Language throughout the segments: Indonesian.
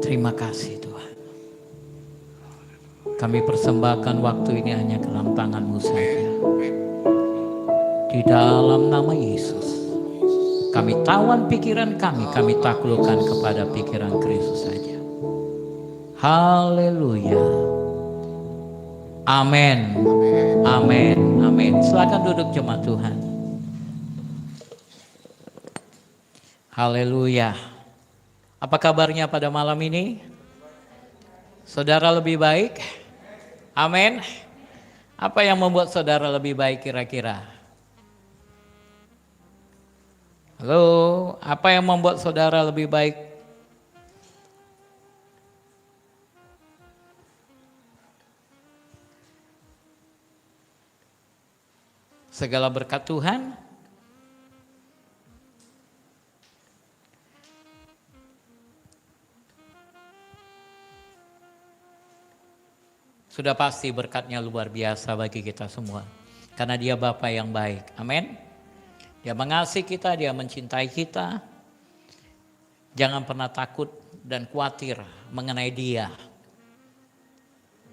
Terima kasih Tuhan. Kami persembahkan waktu ini hanya ke dalam tangan-Mu saja. Di dalam nama Yesus, kami tawan pikiran kami taklukkan kepada pikiran Kristus saja. Haleluya. Amin. Amin. Amin. Silakan duduk jemaat Tuhan. Haleluya. Apa kabarnya pada malam ini? Saudara lebih baik? Amin. Apa yang membuat saudara lebih baik kira-kira? Halo, apa yang membuat saudara lebih baik? Segala berkat Tuhan. Sudah pasti berkatnya luar biasa bagi kita semua. Karena Dia Bapa yang baik. Amin. Dia mengasihi kita, Dia mencintai kita. Jangan pernah takut dan khawatir mengenai Dia.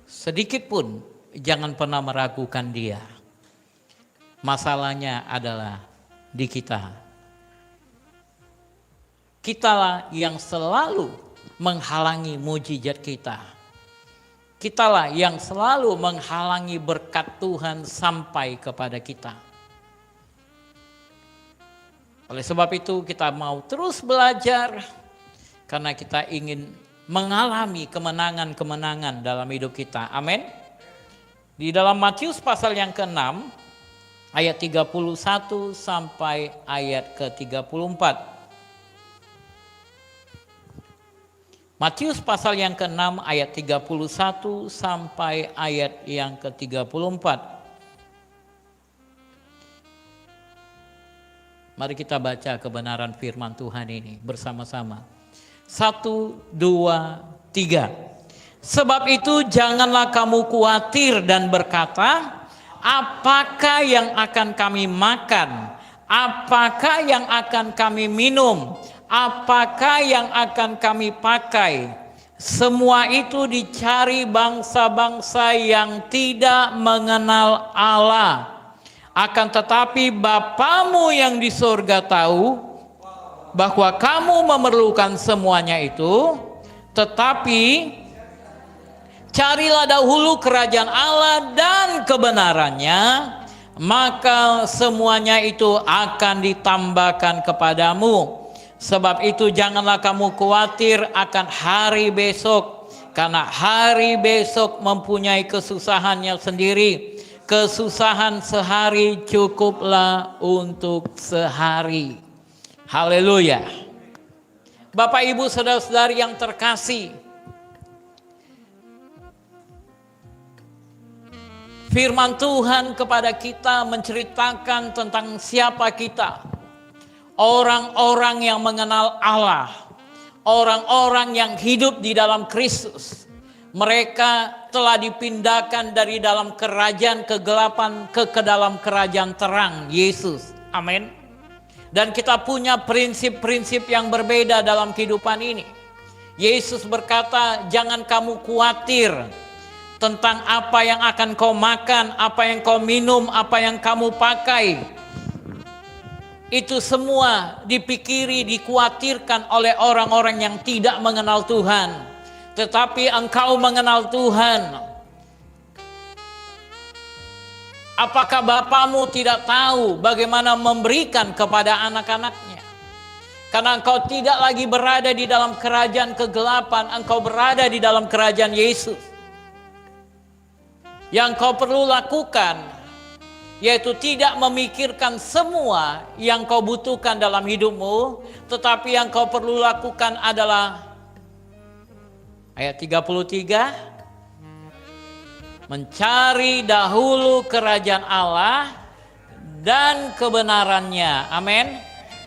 Sedikit pun jangan pernah meragukan Dia. Masalahnya adalah di kita. Kitalah yang selalu menghalangi mujizat kita. Kitalah yang selalu menghalangi berkat Tuhan sampai kepada kita. Oleh sebab itu kita mau terus belajar karena kita ingin mengalami kemenangan-kemenangan dalam hidup kita. Amin. Di dalam Matius pasal yang ke-6 ayat 31 sampai ayat ke-34. Matius pasal yang ke-6 ayat 31 sampai ayat yang ke-34. Mari kita baca kebenaran firman Tuhan ini bersama-sama. 1, 2, 3. Sebab itu janganlah kamu khawatir dan berkata, apakah yang akan kami makan? Apakah yang akan kami minum? Apakah yang akan kami pakai? Semua itu dicari bangsa-bangsa yang tidak mengenal Allah. Akan tetapi Bapamu yang di sorga tahu bahwa kamu memerlukan semuanya itu. Tetapi carilah dahulu kerajaan Allah dan kebenarannya, maka semuanya itu akan ditambahkan kepadamu. Sebab itu janganlah kamu khawatir akan hari besok, karena hari besok mempunyai kesusahannya sendiri. Kesusahan sehari cukuplah untuk sehari. Haleluya. Bapak Ibu saudara-saudari yang terkasih, firman Tuhan kepada kita menceritakan tentang siapa kita. Orang-orang yang mengenal Allah, orang-orang yang hidup di dalam Kristus. Mereka telah dipindahkan dari dalam kerajaan kegelapan ke dalam kerajaan terang Yesus. Amin. Dan kita punya prinsip-prinsip yang berbeda dalam kehidupan ini. Yesus berkata, jangan kamu khawatir tentang apa yang akan kau makan, apa yang kau minum, apa yang kamu pakai. Itu semua dipikiri, dikhawatirkan oleh orang-orang yang tidak mengenal Tuhan. Tetapi engkau mengenal Tuhan. Apakah Bapamu tidak tahu bagaimana memberikan kepada anak-anaknya? Karena engkau tidak lagi berada di dalam kerajaan kegelapan, engkau berada di dalam kerajaan Yesus. Yang kau perlu lakukan, yaitu tidak memikirkan semua yang kau butuhkan dalam hidupmu, tetapi yang kau perlu lakukan adalah ayat 33, mencari dahulu kerajaan Allah dan kebenarannya. Amin.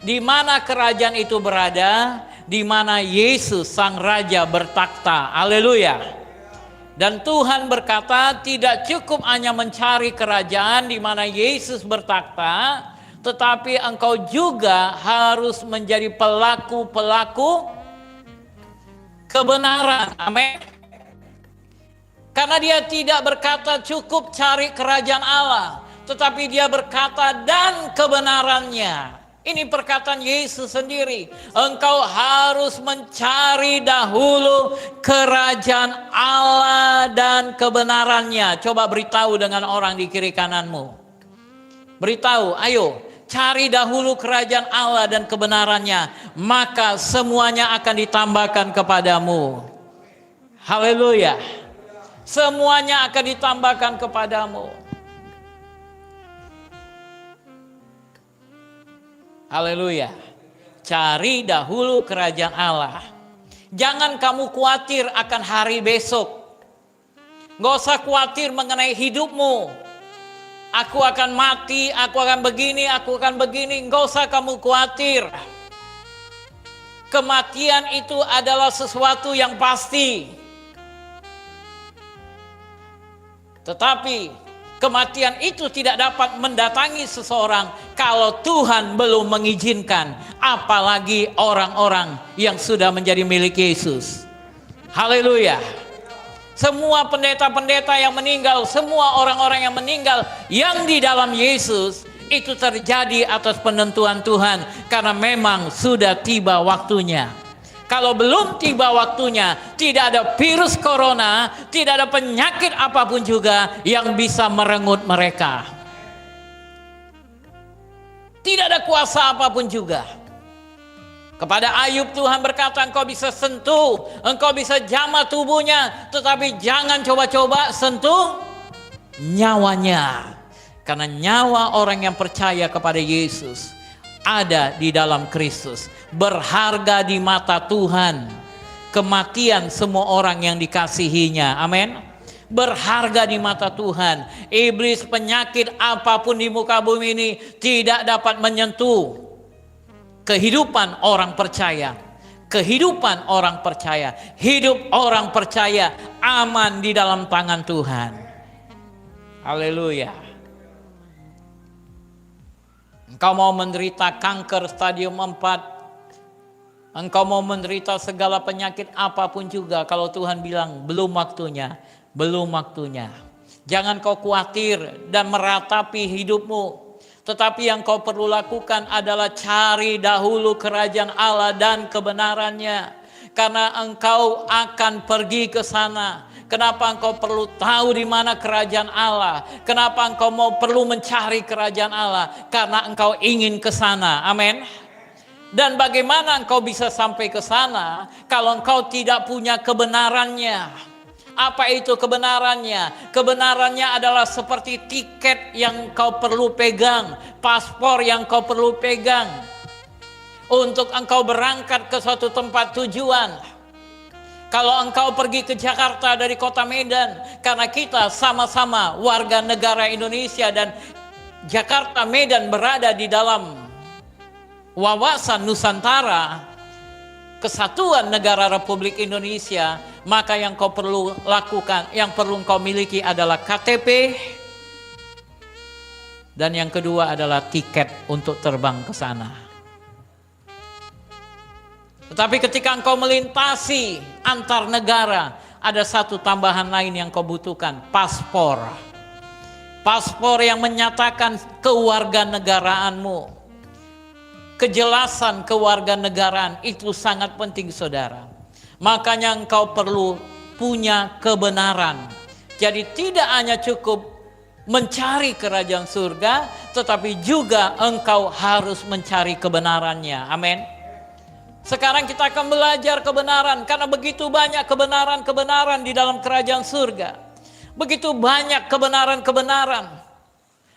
Di mana kerajaan itu berada? Di mana Yesus Sang Raja bertakhta. Haleluya. Dan Tuhan berkata, tidak cukup hanya mencari kerajaan di mana Yesus bertakhta, tetapi engkau juga harus menjadi pelaku-pelaku kebenaran. Amin. Karena dia tidak berkata cukup cari kerajaan Allah, tetapi dia berkata dan kebenarannya. Ini perkataan Yesus sendiri. Engkau harus mencari dahulu kerajaan Allah dan kebenarannya. Coba beritahu dengan orang di kiri kananmu. Beritahu, ayo cari dahulu kerajaan Allah dan kebenarannya, maka semuanya akan ditambahkan kepadamu. Haleluya. Semuanya akan ditambahkan kepadamu. Haleluya. Cari dahulu kerajaan Allah. Jangan kamu khawatir akan hari besok. Gak usah khawatir mengenai hidupmu. Aku akan mati, aku akan begini, aku akan begini. Gak usah kamu khawatir. Kematian itu adalah sesuatu yang pasti. Tetapi kematian itu tidak dapat mendatangi seseorang kalau Tuhan belum mengizinkan. Apalagi orang-orang yang sudah menjadi milik Yesus. Haleluya. Semua pendeta-pendeta yang meninggal, semua orang-orang yang meninggal yang di dalam Yesus, itu terjadi atas penentuan Tuhan. Karena memang sudah tiba waktunya. Kalau belum tiba waktunya, tidak ada virus corona, tidak ada penyakit apapun juga yang bisa merenggut mereka. Tidak ada kuasa apapun juga. Kepada Ayub Tuhan berkata, engkau bisa sentuh, engkau bisa jamah tubuhnya, tetapi jangan coba-coba sentuh nyawanya. Karena nyawa orang yang percaya kepada Yesus ada di dalam Kristus, berharga di mata Tuhan. Kematian semua orang yang dikasihinya, amin. Berharga di mata Tuhan. Iblis, penyakit apapun di muka bumi ini tidak dapat menyentuh kehidupan orang percaya. Kehidupan orang percaya, hidup orang percaya aman di dalam tangan Tuhan. Haleluya. Engkau mau menderita kanker stadium 4, engkau mau menderita segala penyakit apapun juga, kalau Tuhan bilang belum waktunya, belum waktunya. Jangan kau khawatir dan meratapi hidupmu. Tetapi yang kau perlu lakukan adalah cari dahulu kerajaan Allah dan kebenarannya. Karena engkau akan pergi ke sana. Kenapa engkau perlu tahu di mana kerajaan Allah? Kenapa engkau perlu mencari kerajaan Allah? Karena engkau ingin ke sana. Amin. Dan bagaimana engkau bisa sampai ke sana kalau engkau tidak punya kebenarannya? Apa itu kebenarannya? Kebenarannya adalah seperti tiket yang kau perlu pegang, paspor yang kau perlu pegang untuk engkau berangkat ke suatu tempat tujuan. Kalau engkau pergi ke Jakarta dari kota Medan, karena kita sama-sama warga negara Indonesia dan Jakarta Medan berada di dalam wawasan Nusantara, kesatuan negara Republik Indonesia, maka yang kau perlu lakukan, yang perlu kau miliki adalah KTP, dan yang kedua adalah tiket untuk terbang ke sana. Tetapi ketika engkau melintasi antar negara, ada satu tambahan lain yang kau butuhkan, paspor. Paspor yang menyatakan kewarganegaraanmu. Kejelasan kewarganegaraan itu sangat penting, saudara. Makanya engkau perlu punya kebenaran. Jadi tidak hanya cukup mencari kerajaan surga, tetapi juga engkau harus mencari kebenarannya. Amin. Sekarang kita akan belajar kebenaran, karena begitu banyak kebenaran-kebenaran di dalam kerajaan surga. Begitu banyak kebenaran-kebenaran.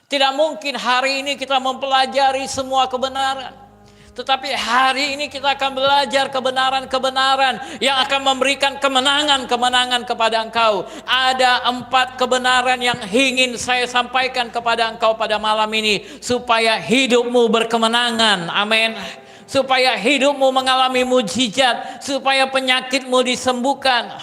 Tidak mungkin hari ini kita mempelajari semua kebenaran. Tetapi hari ini kita akan belajar kebenaran-kebenaran yang akan memberikan kemenangan-kemenangan kepada engkau. Ada 4 kebenaran yang ingin saya sampaikan kepada engkau pada malam ini, supaya hidupmu berkemenangan. Amin. Supaya hidupmu mengalami mujizat, supaya penyakitmu disembuhkan.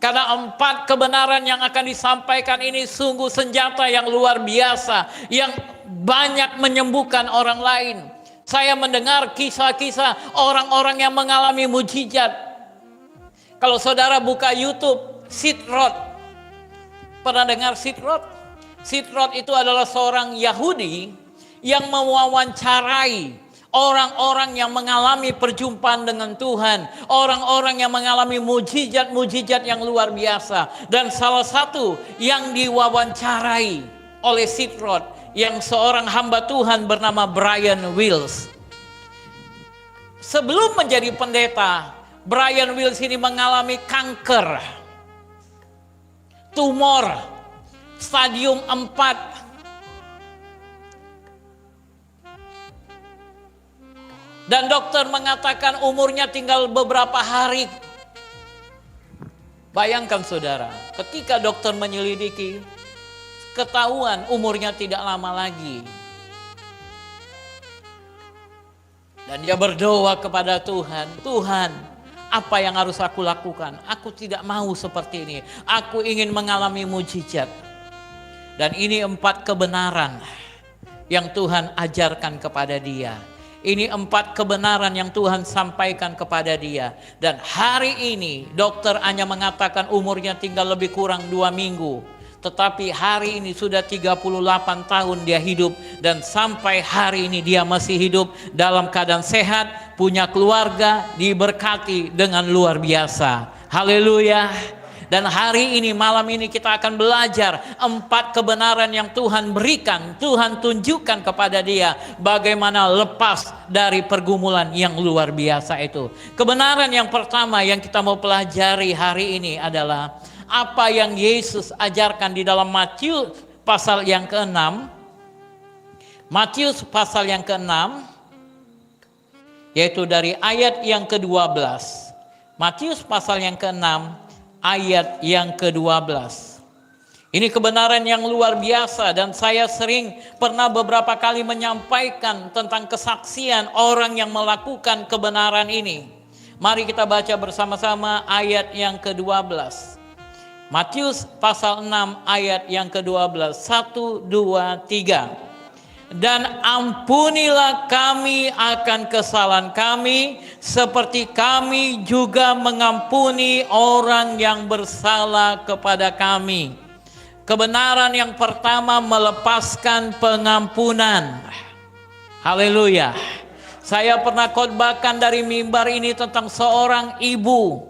Karena 4 kebenaran yang akan disampaikan ini sungguh senjata yang luar biasa, yang banyak menyembuhkan orang lain. Saya mendengar kisah-kisah orang-orang yang mengalami mujizat, Kalau saudara buka YouTube, Sid Roth. Pernah dengar Sid Roth? Sid Roth itu adalah seorang Yahudi yang mewawancarai orang-orang yang mengalami perjumpaan dengan Tuhan, orang-orang yang mengalami mujizat-mujizat yang luar biasa. Dan salah satu yang diwawancarai oleh Sid Roth, yang seorang hamba Tuhan bernama Brian Wills. Sebelum menjadi pendeta, Brian Wills ini mengalami kanker, tumor, stadium 4. Dan dokter mengatakan umurnya tinggal beberapa hari. Bayangkan saudara, ketika dokter menyelidiki, ketahuan umurnya tidak lama lagi. Dan dia berdoa kepada Tuhan, Tuhan, apa yang harus aku lakukan? Aku tidak mau seperti ini. Aku ingin mengalami mujizat. Dan ini 4 kebenaran yang Tuhan ajarkan kepada dia. Ini 4 kebenaran yang Tuhan sampaikan kepada dia. Dan hari ini dokter hanya mengatakan umurnya tinggal lebih kurang 2 minggu. Tetapi hari ini sudah 38 tahun dia hidup. Dan sampai hari ini dia masih hidup dalam keadaan sehat. Punya keluarga, diberkati dengan luar biasa. Haleluya. Dan hari ini, malam ini kita akan belajar 4 kebenaran yang Tuhan berikan, Tuhan tunjukkan kepada dia bagaimana lepas dari pergumulan yang luar biasa itu. Kebenaran yang pertama yang kita mau pelajari hari ini adalah apa yang Yesus ajarkan di dalam Matius pasal yang ke-6. Matius pasal yang ke-6, yaitu dari ayat yang ke-12. Matius pasal yang ke-6 ayat yang ke-12. Ini kebenaran yang luar biasa dan saya sering pernah beberapa kali menyampaikan tentang kesaksian orang yang melakukan kebenaran ini. Mari kita baca bersama-sama ayat yang ke-12. Matius pasal 6 ayat yang ke-12. 1, 2, 3. Dan ampunilah kami akan kesalahan kami, seperti kami juga mengampuni orang yang bersalah kepada kami. Kebenaran yang pertama melepaskan pengampunan. Haleluya. Saya pernah khotbahkan dari mimbar ini tentang seorang ibu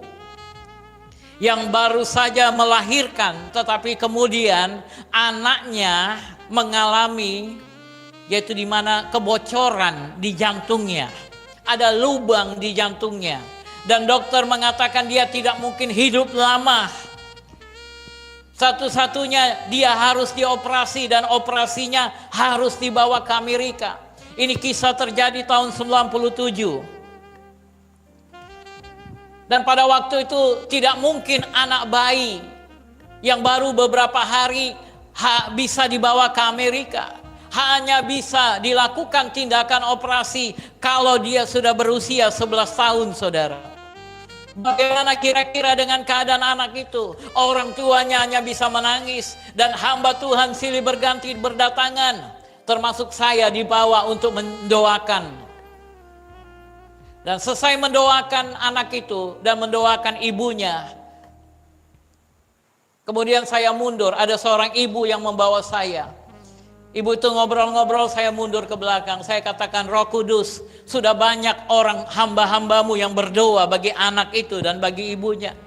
yang baru saja melahirkan, tetapi kemudian anaknya mengalami, yaitu di mana kebocoran di jantungnya, ada lubang di jantungnya, dan dokter mengatakan dia tidak mungkin hidup lama. Satu-satunya dia harus dioperasi dan operasinya harus dibawa ke Amerika. Ini kisah terjadi tahun 97. Dan pada waktu itu tidak mungkin anak bayi yang baru beberapa hari bisa dibawa ke Amerika. Hanya bisa dilakukan tindakan operasi kalau dia sudah berusia 11 tahun, saudara. Bagaimana kira-kira dengan keadaan anak itu? Orang tuanya hanya bisa menangis dan hamba Tuhan silih berganti berdatangan. Termasuk saya dibawa untuk mendoakan. Dan selesai mendoakan anak itu dan mendoakan ibunya, kemudian saya mundur, ada seorang ibu yang membawa saya. Ibu itu ngobrol-ngobrol, saya mundur ke belakang. Saya katakan, Roh Kudus, sudah banyak orang hamba-hambamu yang berdoa bagi anak itu dan bagi ibunya.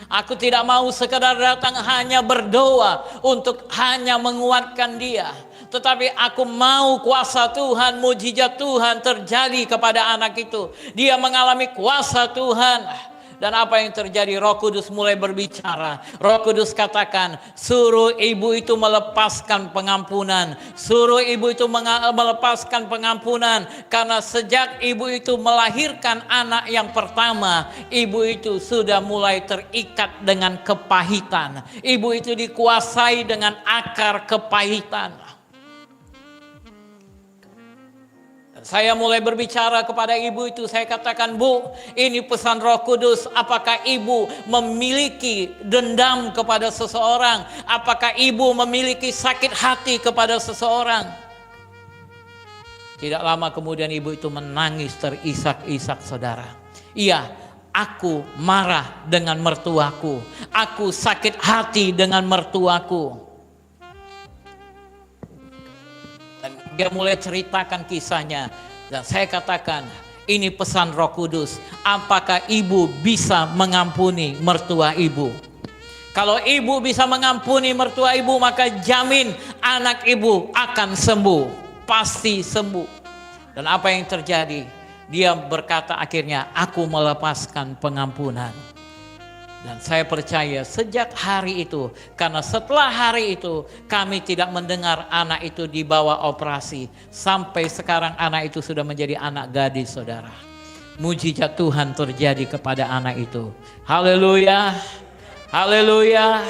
Aku tidak mau sekedar datang hanya berdoa untuk hanya menguatkan dia. Tetapi aku mau kuasa Tuhan, mujizat Tuhan terjadi kepada anak itu. Dia mengalami kuasa Tuhan. Dan apa yang terjadi? Roh Kudus mulai berbicara. Roh Kudus katakan, suruh ibu itu melepaskan pengampunan. Suruh ibu itu melepaskan pengampunan. Karena sejak ibu itu melahirkan anak yang pertama, ibu itu sudah mulai terikat dengan kepahitan. Ibu itu dikuasai dengan akar kepahitan. Saya mulai berbicara kepada ibu itu. Saya katakan, Bu, ini pesan Roh Kudus. Apakah ibu memiliki dendam kepada seseorang? Apakah ibu memiliki sakit hati kepada seseorang? Tidak lama kemudian ibu itu menangis terisak-isak, saudara. Iya, aku marah dengan mertuaku, aku sakit hati dengan mertuaku. Dan dia mulai ceritakan kisahnya. Dan saya katakan, ini pesan Roh Kudus. Apakah ibu bisa mengampuni mertua ibu? Kalau ibu bisa mengampuni mertua ibu, maka jamin anak ibu akan sembuh. Pasti sembuh. Dan apa yang terjadi? Dia berkata akhirnya, aku melepaskan pengampunan. Dan saya percaya sejak hari itu, karena setelah hari itu kami tidak mendengar anak itu dibawa operasi. Sampai sekarang anak itu sudah menjadi anak gadis, saudara. Mujizat Tuhan terjadi kepada anak itu. Haleluya, haleluya.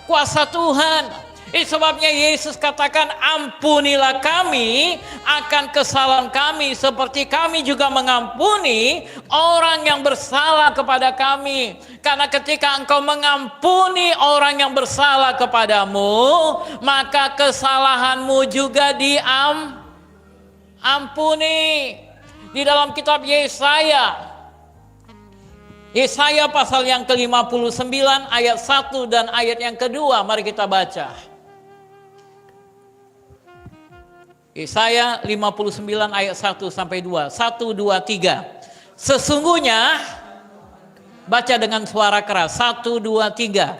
Kuasa Tuhan. Itu sebabnya Yesus katakan, ampunilah kami akan kesalahan kami seperti kami juga mengampuni orang yang bersalah kepada kami. Karena ketika engkau mengampuni orang yang bersalah kepadamu, maka kesalahanmu juga diampuni. Di dalam kitab Yesaya pasal yang ke-59 ayat 1 dan ayat yang kedua, mari kita baca. Yesaya 59 ayat 1 sampai 2. 1, 2, 3. Sesungguhnya, baca dengan suara keras. 1, 2, 3.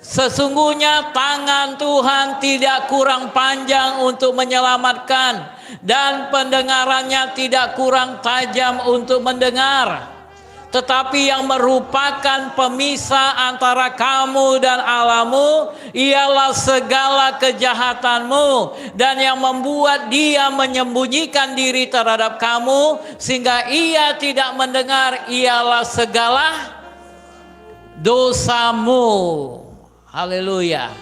Sesungguhnya tangan Tuhan tidak kurang panjang untuk menyelamatkan, dan pendengarannya tidak kurang tajam untuk mendengar. Tetapi yang merupakan pemisah antara kamu dan Allahmu ialah segala kejahatanmu, dan yang membuat dia menyembunyikan diri terhadap kamu sehingga ia tidak mendengar ialah segala dosamu. Haleluya.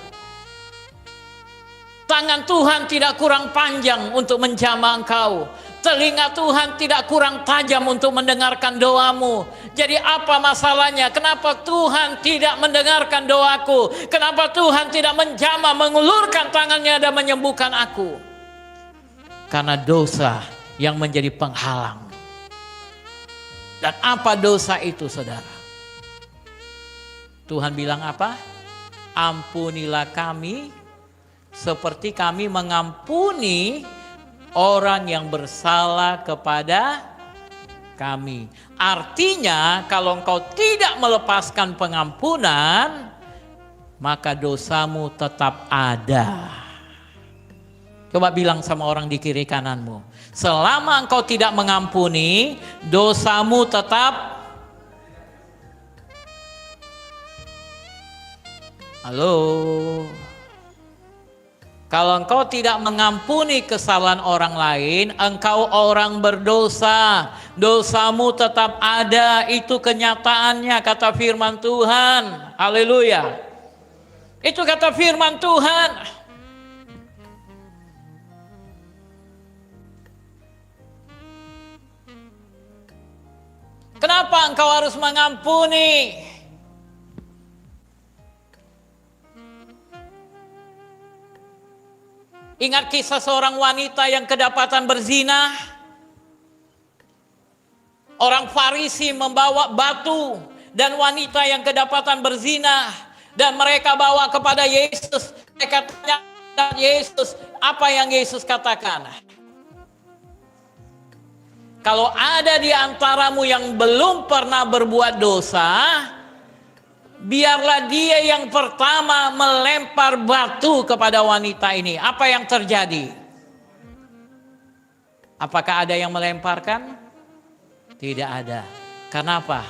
Tangan Tuhan tidak kurang panjang untuk menjamah engkau. Telinga Tuhan tidak kurang tajam untuk mendengarkan doamu. Jadi apa masalahnya? Kenapa Tuhan tidak mendengarkan doaku? Kenapa Tuhan tidak menjamah, mengulurkan tangannya dan menyembuhkan aku? Karena dosa yang menjadi penghalang. Dan apa dosa itu, saudara? Tuhan bilang apa? Ampunilah kami seperti kami mengampuni orang yang bersalah kepada kami. Artinya kalau engkau tidak melepaskan pengampunan, maka dosamu tetap ada. Coba bilang sama orang di kiri kananmu, selama engkau tidak mengampuni, dosamu tetap. Halo. Kalau engkau tidak mengampuni kesalahan orang lain, engkau orang berdosa. Dosamu tetap ada, itu kenyataannya kata firman Tuhan. Haleluya. Itu kata firman Tuhan. Kenapa engkau harus mengampuni? Ingat kisah seorang wanita yang kedapatan berzina. Orang Farisi membawa batu dan wanita yang kedapatan berzina, dan mereka bawa kepada Yesus. Mereka tanya Yesus, apa yang Yesus katakan? Kalau ada di antaramu yang belum pernah berbuat dosa, biarlah dia yang pertama melempar batu kepada wanita ini. Apa yang terjadi? Apakah ada yang melemparkan? Tidak ada. Kenapa?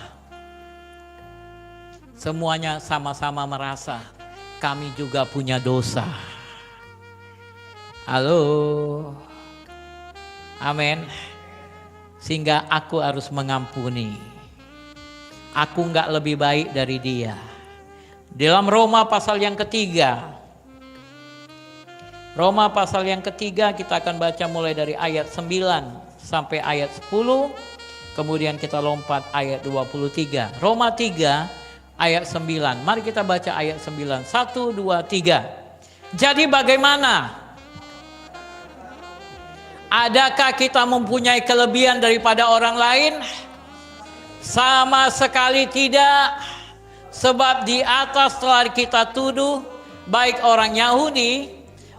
Semuanya sama-sama merasa kami juga punya dosa. Halo. Amin. Sehingga aku harus mengampuni. Aku enggak lebih baik dari dia. Dalam Roma pasal yang ketiga. Roma pasal yang ketiga kita akan baca mulai dari ayat 9 sampai ayat 10. Kemudian kita lompat ayat 23. Roma 3 ayat 9. Mari kita baca ayat 9. 1, 2, 3. Jadi bagaimana? Adakah kita mempunyai kelebihan daripada orang lain? Sama sekali tidak. Sebab di atas telah kita tuduh, baik orang Yahudi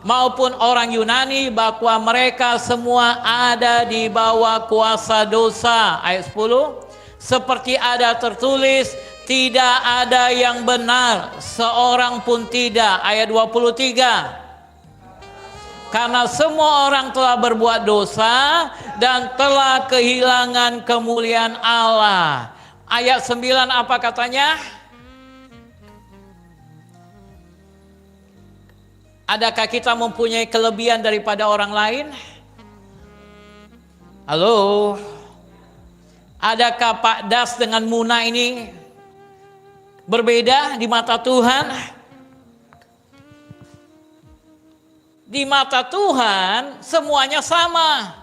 maupun orang Yunani, bahwa mereka semua ada di bawah kuasa dosa. Ayat 10. Seperti ada tertulis, tidak ada yang benar, seorang pun tidak. Ayat 23. Karena semua orang telah berbuat dosa dan telah kehilangan kemuliaan Allah. Ayat 9 apa katanya? Adakah kita mempunyai kelebihan daripada orang lain? Halo? Adakah Pak Das dengan Muna ini berbeda di mata Tuhan? Di mata Tuhan semuanya sama.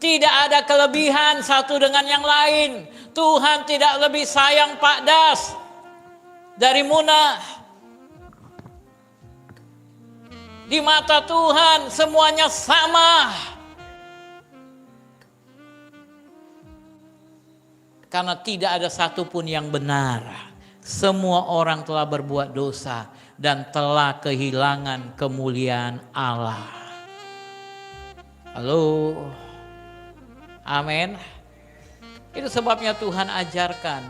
Tidak ada kelebihan satu dengan yang lain. Tuhan tidak lebih sayang Pak Das dari Muna. Di mata Tuhan semuanya sama. Karena tidak ada satupun yang benar. Semua orang telah berbuat dosa dan telah kehilangan kemuliaan Allah. Halo. Amin. Itu sebabnya Tuhan ajarkan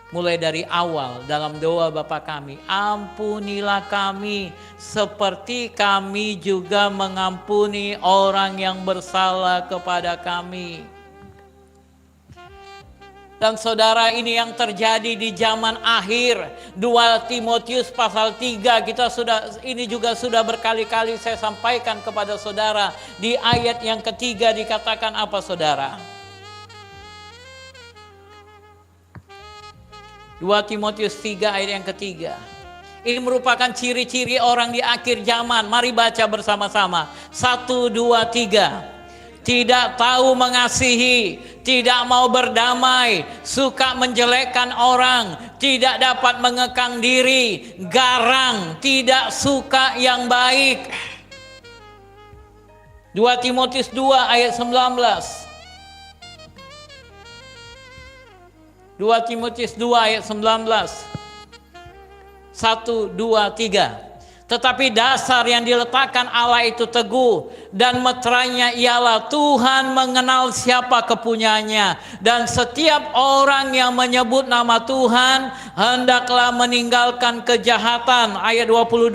mulai dari awal dalam doa Bapa kami, ampunilah kami seperti kami juga mengampuni orang yang bersalah kepada kami. Dan saudara, ini yang terjadi di zaman akhir. 2 Timotius pasal 3 ini juga sudah berkali-kali saya sampaikan kepada saudara. Di ayat yang ketiga dikatakan apa saudara? 2 Timotius 3 ayat yang ketiga. Ini merupakan ciri-ciri orang di akhir zaman. Mari baca bersama-sama. 1, 2, 3. Tidak tahu mengasihi, tidak mau berdamai, suka menjelekkan orang, tidak dapat mengekang diri, garang, tidak suka yang baik. 2 Timotius 2 ayat 19. 2 Timotius 2 ayat 19. 1, 2, 3. Tetapi dasar yang diletakkan Allah itu teguh, dan meterainya ialah Tuhan mengenal siapa kepunyanya, dan setiap orang yang menyebut nama Tuhan hendaklah meninggalkan kejahatan. Ayat 22.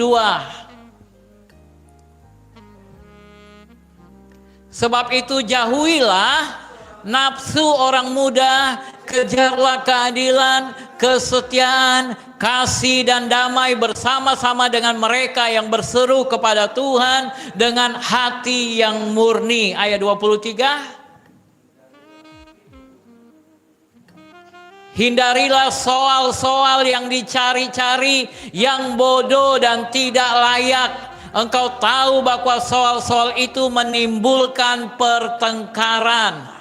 Sebab itu jauhilah nafsu orang muda, kejarlah keadilan, kesetiaan, kasih dan damai bersama-sama dengan mereka yang berseru kepada Tuhan dengan hati yang murni. Ayat 23. Hindarilah soal-soal yang dicari-cari, yang bodoh dan tidak layak. Engkau tahu bahwa soal-soal itu menimbulkan pertengkaran.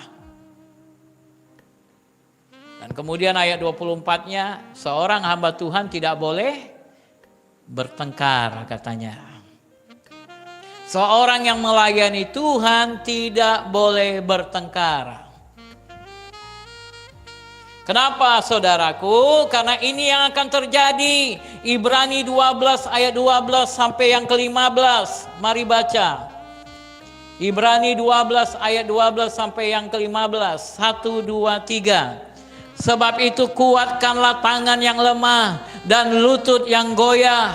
Dan kemudian ayat 24-nya, seorang hamba Tuhan tidak boleh bertengkar katanya. Seorang yang melayani Tuhan tidak boleh bertengkar. Kenapa saudaraku? Karena ini yang akan terjadi. Ibrani 12 ayat 12 sampai yang ke-15. Mari baca. Ibrani 12 ayat 12 sampai yang ke-15. 1, 2, 3. Sebab itu kuatkanlah tangan yang lemah dan lutut yang goyah,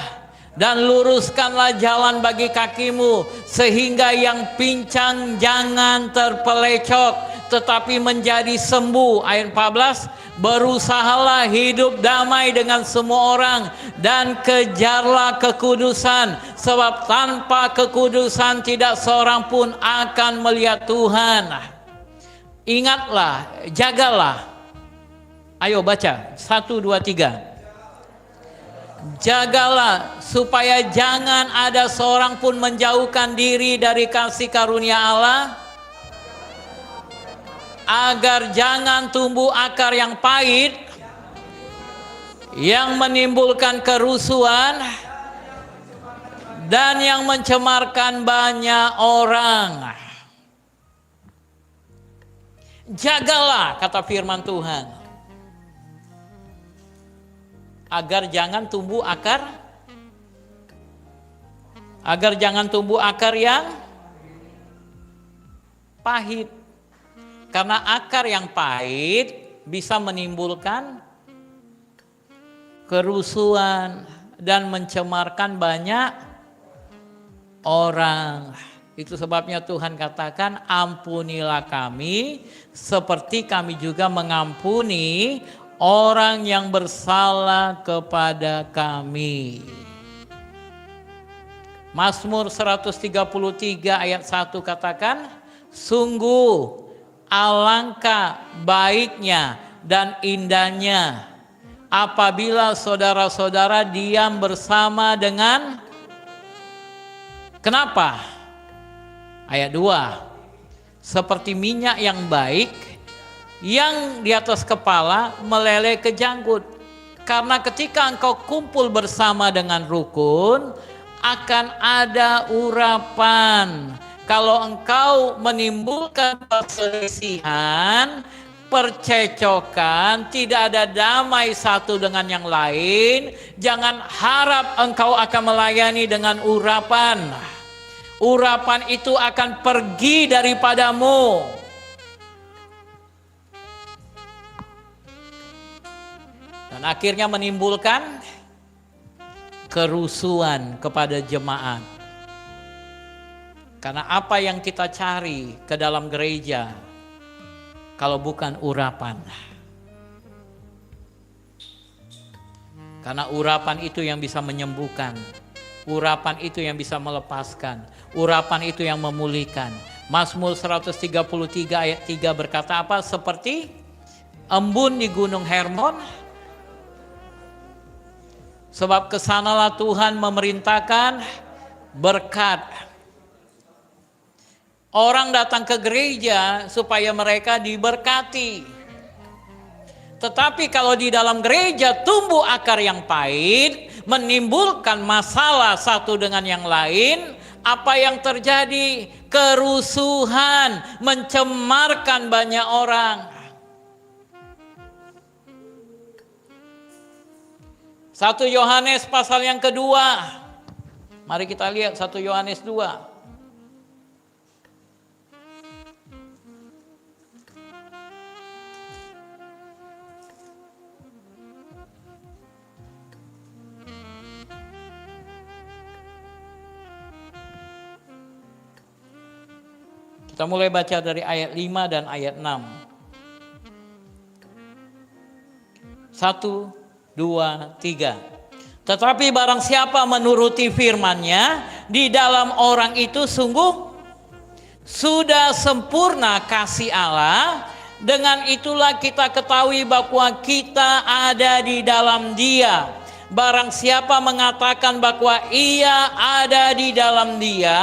dan luruskanlah jalan bagi kakimu, sehingga yang pincang jangan terpelecok, tetapi menjadi sembuh. Ayat 14. Berusahalah hidup damai dengan semua orang, dan kejarlah kekudusan, sebab tanpa kekudusan tidak seorang pun akan melihat Tuhan. Ingatlah, jagalah. Ayo baca, 1, 2, 3. Jagalah supaya jangan ada seorang pun menjauhkan diri dari kasih karunia Allah, agar jangan tumbuh akar yang pahit, yang menimbulkan kerusuhan, dan yang mencemarkan banyak orang. Jagalah, kata firman Tuhan, agar jangan tumbuh akar yang pahit. Karena akar yang pahit bisa menimbulkan kerusuhan dan mencemarkan banyak orang. Itu sebabnya Tuhan katakan, ampunilah kami seperti kami juga mengampuni orang yang bersalah kepada kami. Mazmur 133 ayat 1 katakan, sungguh alangkah baiknya dan indahnya apabila saudara-saudara diam bersama dengan, kenapa? Ayat 2, seperti minyak yang baik yang di atas kepala meleleh ke janggut. Karena ketika engkau kumpul bersama dengan rukun, akan ada urapan. Kalau engkau menimbulkan perselisihan, percecokan, tidak ada damai satu dengan yang lain, jangan harap engkau akan melayani dengan urapan. Urapan itu akan pergi daripadamu. Dan akhirnya menimbulkan kerusuhan kepada jemaat. Karena apa yang kita cari ke dalam gereja kalau bukan urapan? Karena urapan itu yang bisa menyembuhkan. Urapan itu yang bisa melepaskan. Urapan itu yang memulihkan. Mazmur 133 ayat 3 berkata apa? Seperti embun di gunung Hermon. Sebab kesanalah Tuhan memerintahkan berkat. Orang datang ke gereja supaya mereka diberkati. Tetapi kalau di dalam gereja tumbuh akar yang pahit, menimbulkan masalah satu dengan yang lain, apa yang terjadi? Kerusuhan, mencemarkan banyak orang. 1 Yohanes pasal yang kedua. Mari kita lihat 1 Yohanes 2. Kita mulai baca dari ayat 5 dan ayat 6. 1, 2, 3. Tetapi barang siapa menuruti firman-Nya, di dalam orang itu sungguh sudah sempurna kasih Allah. Dengan itulah kita ketahui bahwa kita ada di dalam Dia. Barang siapa mengatakan bahwa ia ada di dalam Dia,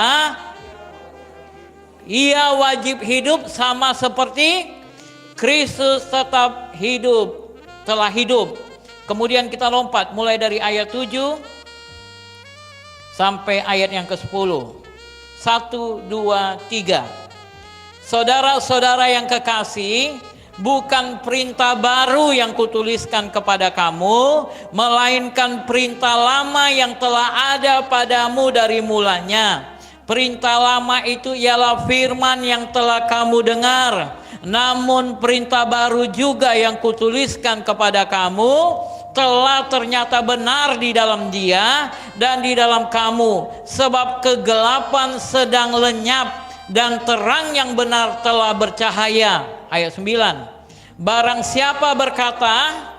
ia wajib hidup sama seperti Kristus telah hidup. Kemudian kita lompat mulai dari ayat 7 sampai ayat yang ke-10. 1, 2, 3. Saudara-saudara yang kekasih, bukan perintah baru yang kutuliskan kepada kamu, melainkan perintah lama yang telah ada padamu dari mulanya. Perintah lama itu ialah firman yang telah kamu dengar. Namun perintah baru juga yang kutuliskan kepada kamu telah ternyata benar di dalam Dia dan di dalam kamu. Sebab kegelapan sedang lenyap dan terang yang benar telah bercahaya. Ayat 9. Barang siapa berkata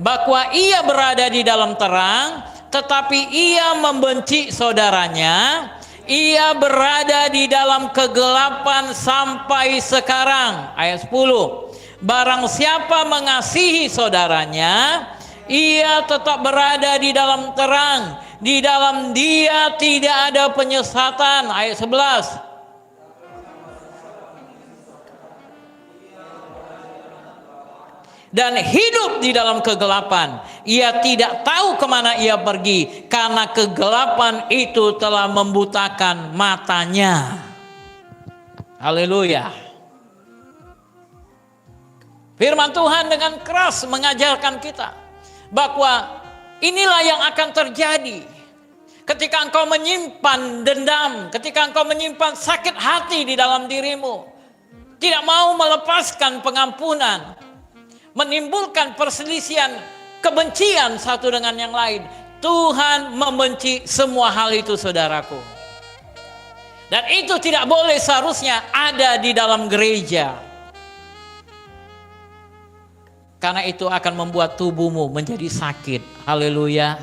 bahwa ia berada di dalam terang, tetapi ia membenci saudaranya, ia berada di dalam kegelapan sampai sekarang. Ayat 10. Barang siapa mengasihi saudaranya, ia tetap berada di dalam terang. Di dalam Dia tidak ada penyesatan. Ayat 11. Dan hidup di dalam kegelapan. Ia tidak tahu kemana ia pergi, karena kegelapan itu telah membutakan matanya. Haleluya. Firman Tuhan dengan keras mengajarkan kita bahwa inilah yang akan terjadi ketika engkau menyimpan dendam, ketika engkau menyimpan sakit hati di dalam dirimu, tidak mau melepaskan pengampunan, menimbulkan perselisihan, kebencian satu dengan yang lain. Tuhan membenci semua hal itu, saudaraku. Dan itu tidak boleh seharusnya ada di dalam gereja. Karena itu akan membuat tubuhmu menjadi sakit. Haleluya.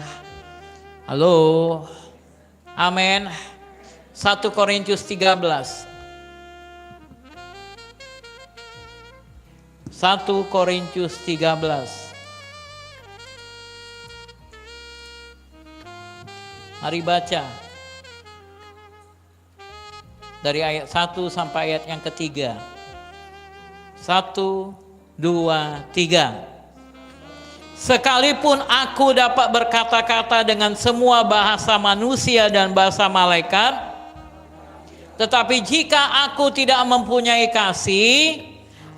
Halo. Amin. 1 Korintus 13. 1 Korintus 13. Mari baca. Dari ayat 1 sampai ayat yang ketiga. 1, 2, 3. Sekalipun aku dapat berkata-kata dengan semua bahasa manusia dan bahasa malaikat, tetapi jika aku tidak mempunyai kasih,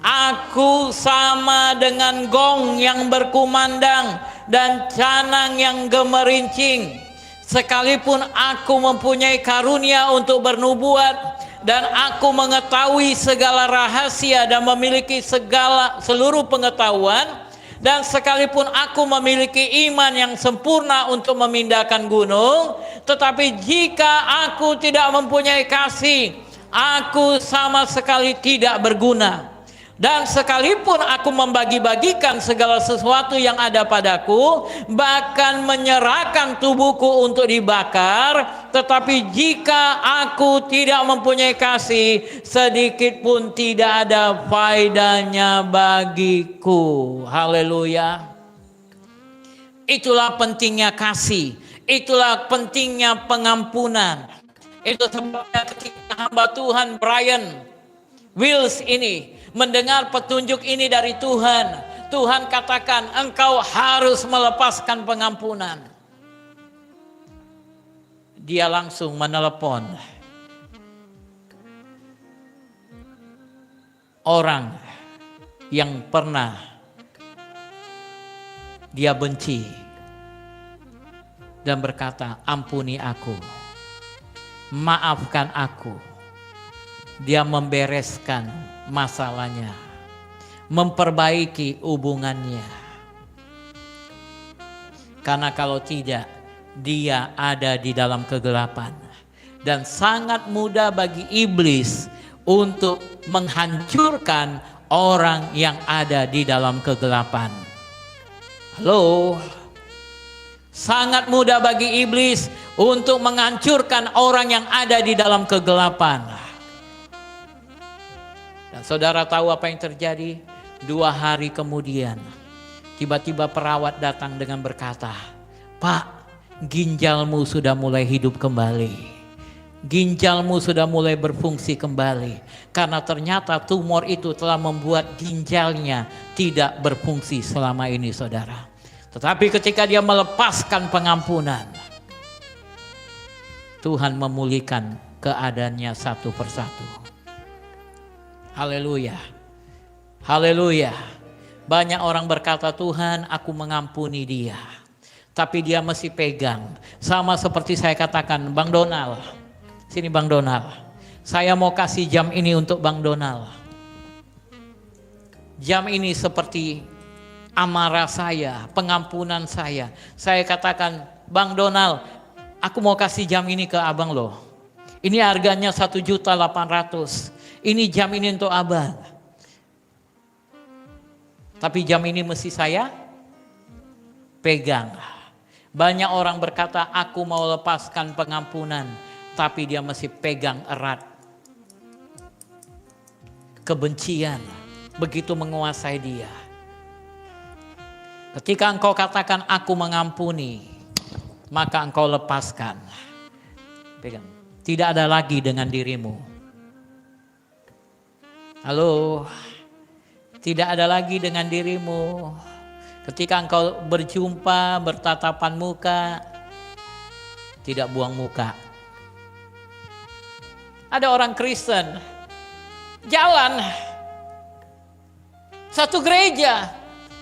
aku sama dengan gong yang berkumandang dan canang yang gemerincing. Sekalipun aku mempunyai karunia untuk bernubuat dan aku mengetahui segala rahasia dan memiliki seluruh pengetahuan, dan sekalipun aku memiliki iman yang sempurna untuk memindahkan gunung, tetapi jika aku tidak mempunyai kasih, aku sama sekali tidak berguna. Dan sekalipun aku membagi-bagikan segala sesuatu yang ada padaku, bahkan menyerahkan tubuhku untuk dibakar, tetapi jika aku tidak mempunyai kasih, sedikit pun tidak ada faedahnya bagiku. Haleluya. Itulah pentingnya kasih, itulah pentingnya pengampunan. Itu sebabnya ketika hamba Tuhan Brian Wills ini mendengar petunjuk ini dari Tuhan, Tuhan katakan engkau harus melepaskan pengampunan. Dia langsung menelepon orang yang pernah dia benci dan berkata, ampuni aku, maafkan aku. Dia membereskan masalahnya, memperbaiki hubungannya. Karena kalau tidak, dia ada di dalam kegelapan. Dan sangat mudah bagi iblis untuk menghancurkan orang yang ada di dalam kegelapan. Halo? Sangat mudah bagi iblis untuk menghancurkan orang yang ada di dalam kegelapan. Dan saudara tahu apa yang terjadi? 2 hari kemudian, tiba-tiba perawat datang dengan berkata, Pak, ginjalmu sudah mulai hidup kembali. Ginjalmu sudah mulai berfungsi kembali. Karena ternyata tumor itu telah membuat ginjalnya tidak berfungsi selama ini, saudara. Tetapi ketika dia melepaskan pengampunan, Tuhan memulihkan keadaannya satu persatu. Haleluya. Haleluya. Banyak orang berkata, Tuhan aku mengampuni dia. Tapi dia masih pegang. Sama seperti saya katakan, Bang Donald. Sini Bang Donald. Saya mau kasih jam ini untuk Bang Donald. Jam ini seperti amarah saya, pengampunan saya. Saya katakan, Bang Donald, aku mau kasih jam ini ke abang loh. Ini harganya 1.800.000. Ini jam ini untuk abang. Tapi jam ini mesti saya pegang. Banyak orang berkata, aku mau lepaskan pengampunan. Tapi dia masih pegang erat. Kebencian begitu menguasai dia. Ketika engkau katakan aku mengampuni, maka engkau lepaskan. Pegang. Tidak ada lagi dengan dirimu. Halo, tidak ada lagi dengan dirimu. Ketika engkau berjumpa, bertatapan muka, tidak buang muka. Ada orang Kristen, jalan, Satu gereja.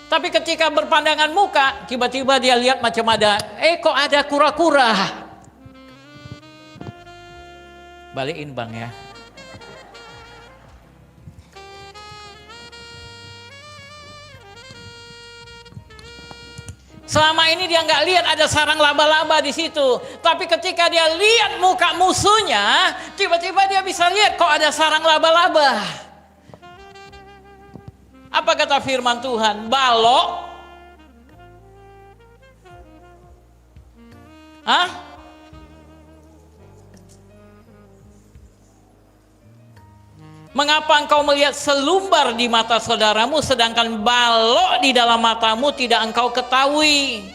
Tapi ketika berpandangan muka, tiba-tiba dia lihat macam ada, kok ada kura-kura. Balikin bang ya. Selama ini dia nggak lihat ada sarang laba-laba di situ. Tapi ketika dia lihat muka musuhnya, tiba-tiba dia bisa lihat kok ada sarang laba-laba. Apa kata firman Tuhan? Balok. Hah? Mengapa engkau melihat selumbar di mata saudaramu, sedangkan balok di dalam matamu tidak engkau ketahui?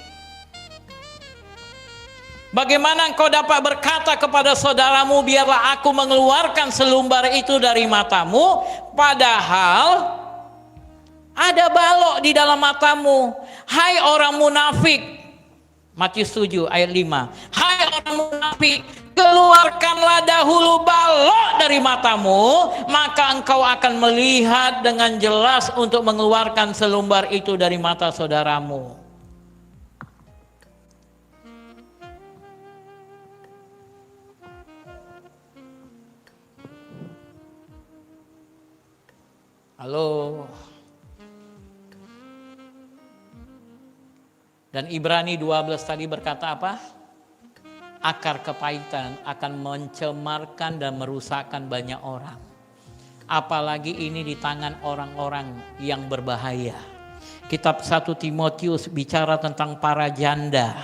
Bagaimana engkau dapat berkata kepada saudaramu, biarlah aku mengeluarkan selumbar itu dari matamu, padahal ada balok di dalam matamu? Hai orang munafik. Matius 7 ayat 5. Hai orang munafik, keluarkanlah dahulu balok dari matamu, maka engkau akan melihat dengan jelas untuk mengeluarkan selumbar itu dari mata saudaramu. Halo. Dan Ibrani 12 tadi berkata apa? Akar kepahitan akan mencemarkan dan merusakkan banyak orang. Apalagi ini di tangan orang-orang yang berbahaya. Kitab 1 Timotius bicara tentang para janda.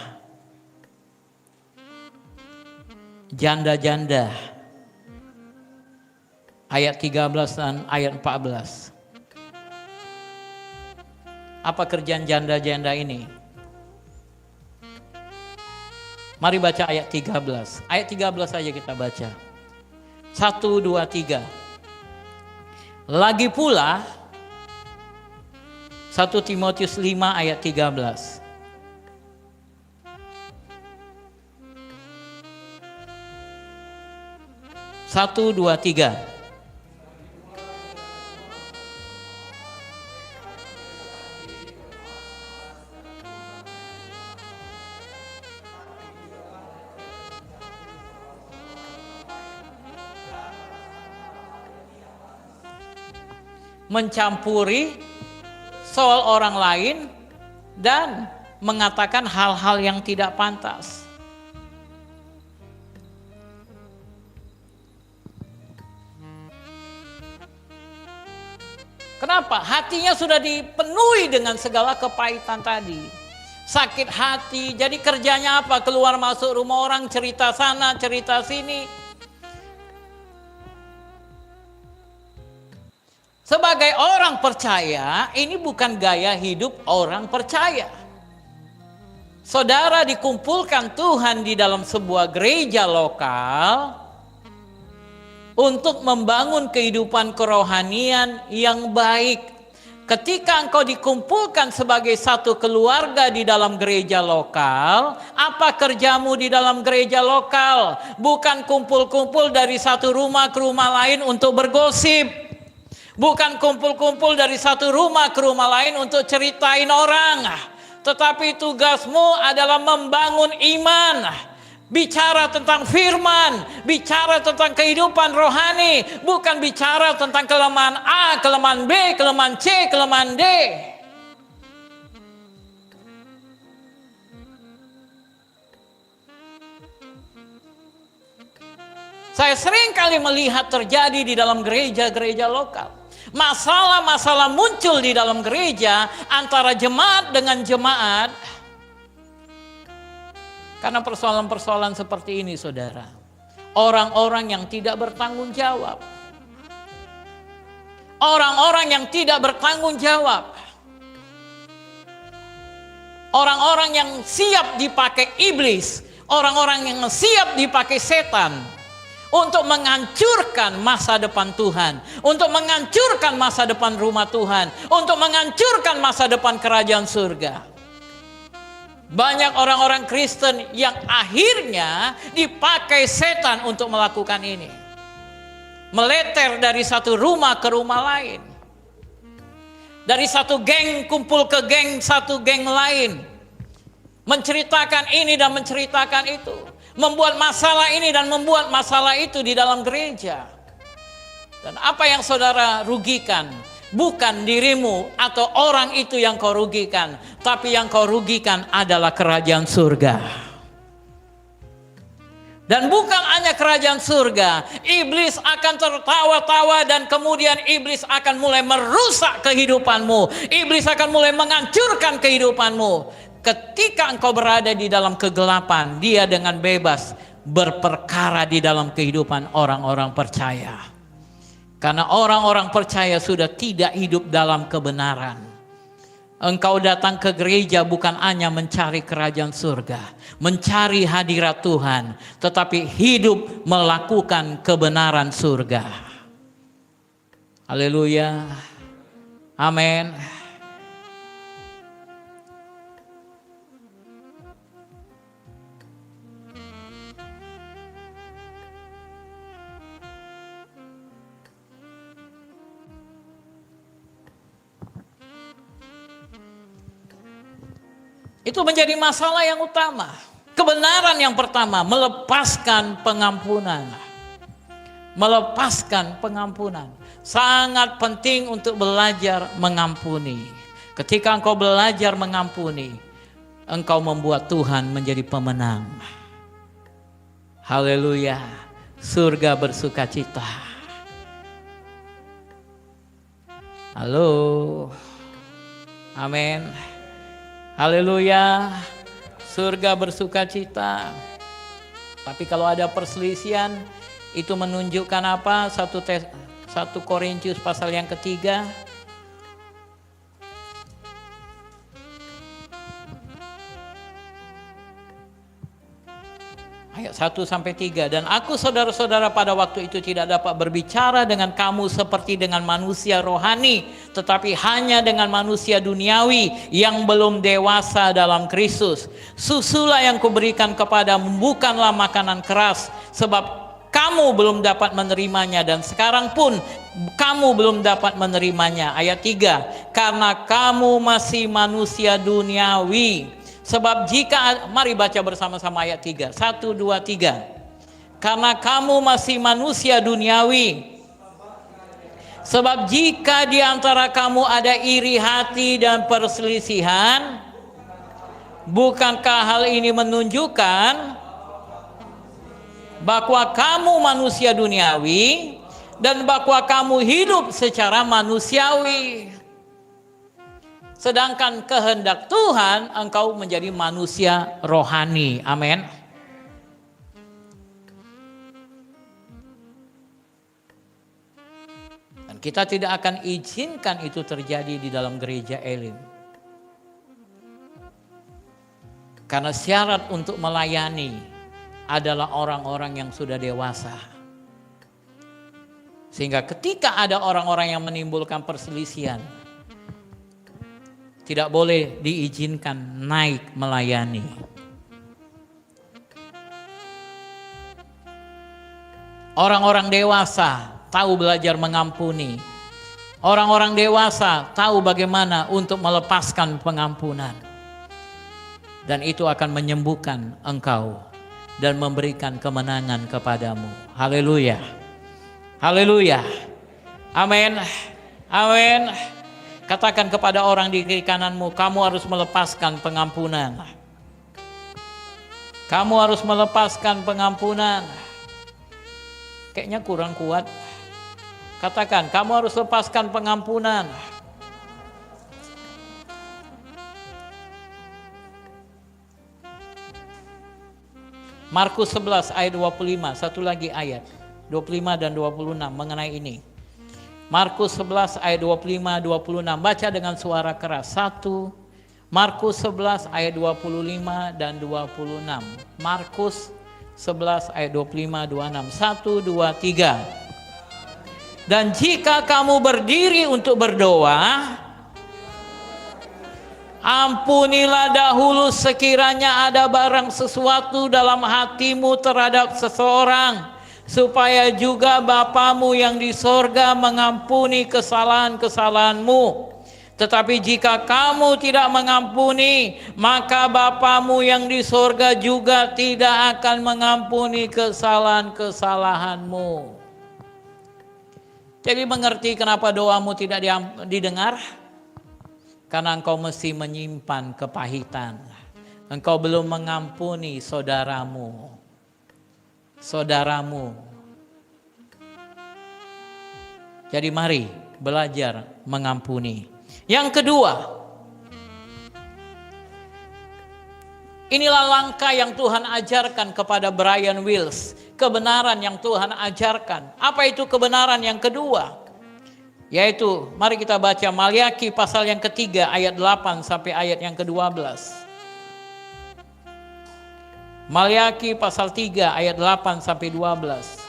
Janda-janda. Ayat 13 dan ayat 14. Apa kerjaan janda-janda ini? Mari baca ayat 13. Ayat 13 saja kita baca. 1, 2, 3. Lagi pula 1 Timotius 5 ayat 13. 1, 2, 3. Mencampuri soal orang lain dan mengatakan hal-hal yang tidak pantas. Kenapa? Hatinya sudah dipenuhi dengan segala kepahitan tadi. Sakit hati, jadi kerjanya apa? Keluar masuk rumah orang, cerita sana, cerita sini. Sebagai orang percaya, ini bukan gaya hidup orang percaya. Saudara dikumpulkan Tuhan di dalam sebuah gereja lokal untuk membangun kehidupan kerohanian yang baik. Ketika engkau dikumpulkan sebagai satu keluarga di dalam gereja lokal, apa kerjamu di dalam gereja lokal? Bukan kumpul-kumpul dari satu rumah ke rumah lain untuk bergosip. Bukan kumpul-kumpul dari satu rumah ke rumah lain untuk ceritain orang. Tetapi tugasmu adalah membangun iman. Bicara tentang firman. Bicara tentang kehidupan rohani. Bukan bicara tentang kelemahan A, kelemahan B, kelemahan C, kelemahan D. Saya sering kali melihat terjadi di dalam gereja-gereja lokal. Masalah-masalah muncul di dalam gereja antara jemaat dengan jemaat. Karena persoalan-persoalan seperti ini, saudara. Orang-orang yang tidak bertanggung jawab. Orang-orang yang tidak bertanggung jawab. Orang-orang yang siap dipakai iblis. Orang-orang yang siap dipakai setan. Untuk menghancurkan masa depan Tuhan. Untuk menghancurkan masa depan rumah Tuhan. Untuk menghancurkan masa depan kerajaan surga. Banyak orang-orang Kristen yang akhirnya dipakai setan untuk melakukan ini. Meleter dari satu rumah ke rumah lain. Dari satu geng kumpul ke geng, satu geng lain. Menceritakan ini dan menceritakan itu. Membuat masalah ini dan membuat masalah itu di dalam gereja. Dan apa yang saudara rugikan? Bukan dirimu atau orang itu yang kau rugikan. Tapi yang kau rugikan adalah kerajaan surga. Dan bukan hanya kerajaan surga, iblis akan tertawa-tawa dan kemudian iblis akan mulai merusak kehidupanmu. Iblis akan mulai menghancurkan kehidupanmu. Ketika engkau berada di dalam kegelapan, dia dengan bebas berperkara di dalam kehidupan orang-orang percaya. Karena orang-orang percaya sudah tidak hidup dalam kebenaran. Engkau datang ke gereja bukan hanya mencari kerajaan surga, mencari hadirat Tuhan, tetapi hidup melakukan kebenaran surga. Haleluya. Amin. Itu menjadi masalah yang utama. Kebenaran yang pertama, melepaskan pengampunan. Melepaskan pengampunan. Sangat penting untuk belajar mengampuni. Ketika engkau belajar mengampuni, engkau membuat Tuhan menjadi pemenang. Haleluya. Surga bersukacita. Halo. Amin. Haleluya. Surga bersukacita. Tapi kalau ada perselisihan, itu menunjukkan apa? 1 Korintus pasal yang ketiga. Ayat 1-3. Dan aku saudara-saudara pada waktu itu tidak dapat berbicara dengan kamu seperti dengan manusia rohani, tetapi hanya dengan manusia duniawi yang belum dewasa dalam Kristus. Susulah yang kuberikan kepadamu bukanlah makanan keras, sebab kamu belum dapat menerimanya dan sekarang pun kamu belum dapat menerimanya. Ayat 3. Karena kamu masih manusia duniawi. Sebab jika, mari baca bersama-sama ayat 3. 1, 2, 3. Karena kamu masih manusia duniawi. Sebab jika di antara kamu ada iri hati dan perselisihan, bukankah hal ini menunjukkan bahwa kamu manusia duniawi dan bahwa kamu hidup secara manusiawi? Sedangkan kehendak Tuhan engkau menjadi manusia rohani. Amin. Dan kita tidak akan izinkan itu terjadi di dalam gereja Elim. Karena syarat untuk melayani adalah orang-orang yang sudah dewasa. Sehingga ketika ada orang-orang yang menimbulkan perselisihan, tidak boleh diizinkan naik melayani. Orang-orang dewasa tahu belajar mengampuni. Orang-orang dewasa tahu bagaimana untuk melepaskan pengampunan. Dan itu akan menyembuhkan engkau dan memberikan kemenangan kepadamu. Haleluya. Haleluya. Amin. Amin. Katakan kepada orang di kiri kananmu, kamu harus melepaskan pengampunan. Kamu harus melepaskan pengampunan. Kayaknya kurang kuat. Katakan, kamu harus lepaskan pengampunan. Markus 11 ayat 25, satu lagi ayat 25 dan 26 mengenai ini. Markus 11 ayat 25-26, baca dengan suara keras. 1, Markus 11 ayat 25 dan 26. Markus 11 ayat 25-26. 1, 2, 3. Dan jika kamu berdiri untuk berdoa, ampunilah dahulu sekiranya ada barang sesuatu dalam hatimu terhadap seseorang, supaya juga Bapamu yang di sorga mengampuni kesalahan-kesalahanmu. Tetapi jika kamu tidak mengampuni, maka Bapamu yang di sorga juga tidak akan mengampuni kesalahan-kesalahanmu. Jadi mengerti kenapa doamu tidak didengar? Karena engkau mesti menyimpan kepahitan. Engkau belum mengampuni saudaramu. Jadi mari belajar mengampuni. Yang kedua, inilah langkah yang Tuhan ajarkan kepada Brian Wills. Kebenaran yang Tuhan ajarkan. Apa itu kebenaran yang kedua? Yaitu, mari kita baca Maliaki pasal yang ketiga ayat 8 sampai ayat yang ke-12. Maliaki pasal 3 ayat 8 sampai 12.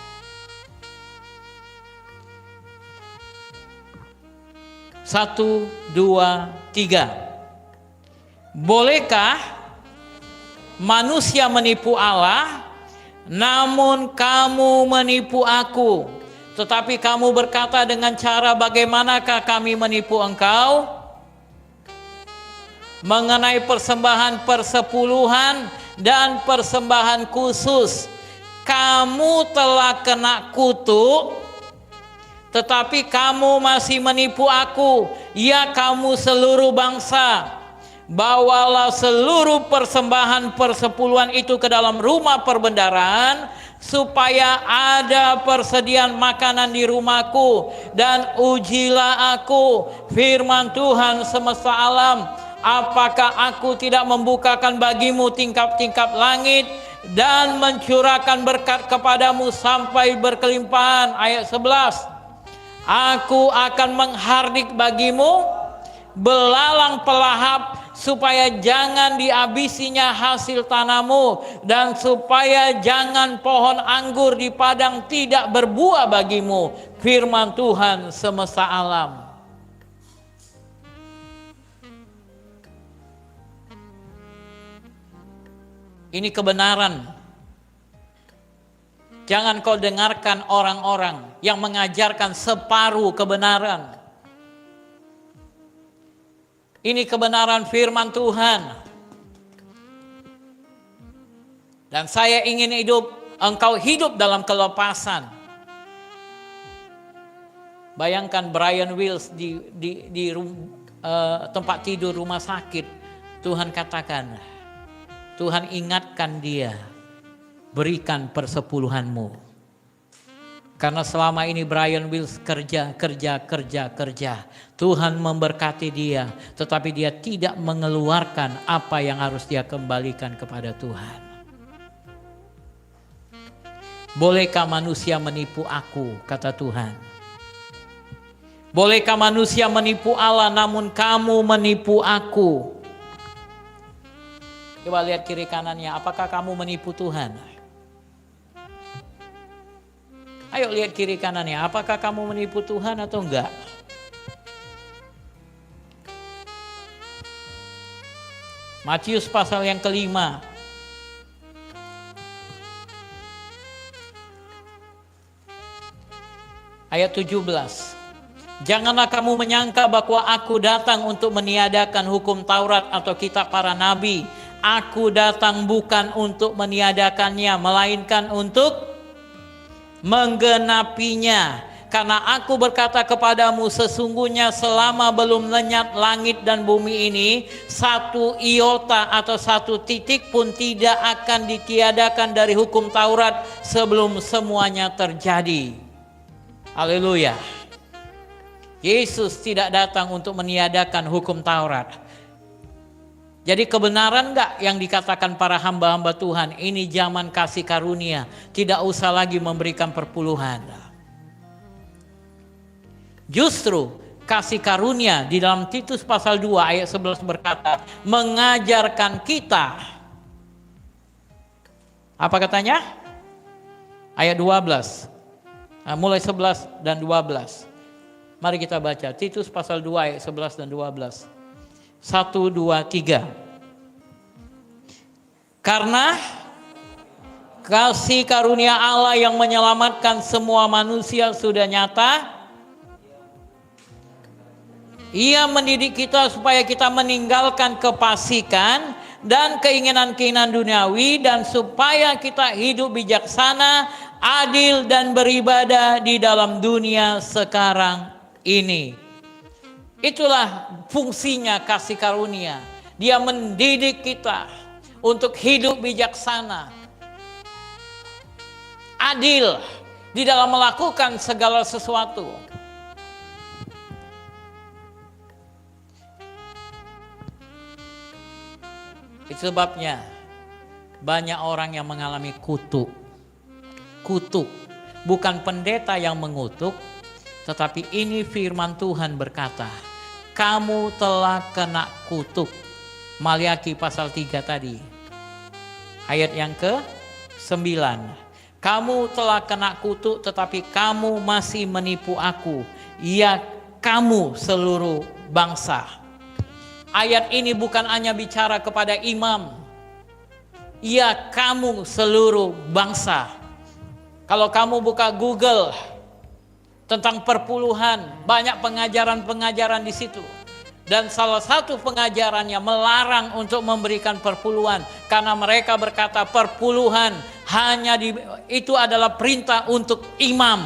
Satu, dua, tiga. Bolehkah manusia menipu Allah? Namun kamu menipu aku. Tetapi kamu berkata dengan cara bagaimanakah kami menipu engkau? Mengenai persembahan persepuluhan dan persembahan khusus. Kamu telah kena kutuk, tetapi kamu masih menipu aku. Ya kamu seluruh bangsa. Bawalah seluruh persembahan persepuluhan itu ke dalam rumah perbendaharaan, supaya ada persediaan makanan di rumahku, dan ujilah aku, firman Tuhan semesta alam, apakah aku tidak membukakan bagimu tingkap-tingkap langit dan mencurahkan berkat kepadamu sampai berkelimpahan. Ayat 11. Aku akan menghardik bagimu belalang pelahap, supaya jangan dihabisinya hasil tanahmu, dan supaya jangan pohon anggur di padang tidak berbuah bagimu, firman Tuhan semesta alam. Ini kebenaran. Jangan kau dengarkan orang-orang yang mengajarkan separuh kebenaran. Ini kebenaran firman Tuhan. Dan saya ingin engkau hidup dalam kelepasan. Bayangkan Brian Wills di tempat tidur rumah sakit. Tuhan katakan, Tuhan ingatkan dia, berikan persepuluhanmu. Karena selama ini Brian Wills kerja. Tuhan memberkati dia, tetapi dia tidak mengeluarkan apa yang harus dia kembalikan kepada Tuhan. Bolehkah manusia menipu aku, kata Tuhan. Bolehkah manusia menipu Allah, namun kamu menipu aku. Coba lihat kiri kanannya, apakah kamu menipu Tuhan? Ayo lihat kiri kanannya, apakah kamu menipu Tuhan atau enggak? Matius pasal yang kelima. Ayat 17. Janganlah kamu menyangka bahwa aku datang untuk meniadakan hukum Taurat atau kitab para nabi. Aku datang bukan untuk meniadakannya, melainkan untuk menggenapinya. Karena aku berkata kepadamu, sesungguhnya selama belum lenyap langit dan bumi ini, satu iota atau satu titik pun tidak akan ditiadakan dari hukum Taurat sebelum semuanya terjadi. Haleluya. Yesus tidak datang untuk meniadakan hukum Taurat. Jadi kebenaran enggak yang dikatakan para hamba-hamba Tuhan, ini zaman kasih karunia, tidak usah lagi memberikan perpuluhan. Justru kasih karunia di dalam Titus pasal 2 ayat 11 berkata, mengajarkan kita. Apa katanya? Ayat 12. Mulai 11 dan 12. Mari kita baca Titus pasal 2 ayat 11 dan 12. 1, 2, 3. Karena kasih karunia Allah yang menyelamatkan semua manusia sudah nyata. Ia mendidik kita supaya kita meninggalkan kefasikan dan keinginan-keinginan duniawi, dan supaya kita hidup bijaksana, adil, dan beribadah di dalam dunia sekarang ini. Itulah fungsinya kasih karunia. Dia mendidik kita untuk hidup bijaksana, adil di dalam melakukan segala sesuatu. Itu sebabnya banyak orang yang mengalami kutuk. Kutuk, bukan pendeta yang mengutuk, tetapi ini firman Tuhan berkata, kamu telah kena kutuk. Maliaki pasal 3 tadi, ayat yang ke-9. Kamu telah kena kutuk, tetapi kamu masih menipu aku, ya kamu seluruh bangsa. Ayat ini bukan hanya bicara kepada imam, ya kamu seluruh bangsa. Kalau kamu buka Google tentang perpuluhan, banyak pengajaran-pengajaran di situ. Dan salah satu pengajarannya melarang untuk memberikan perpuluhan, karena mereka berkata perpuluhan itu adalah perintah untuk imam.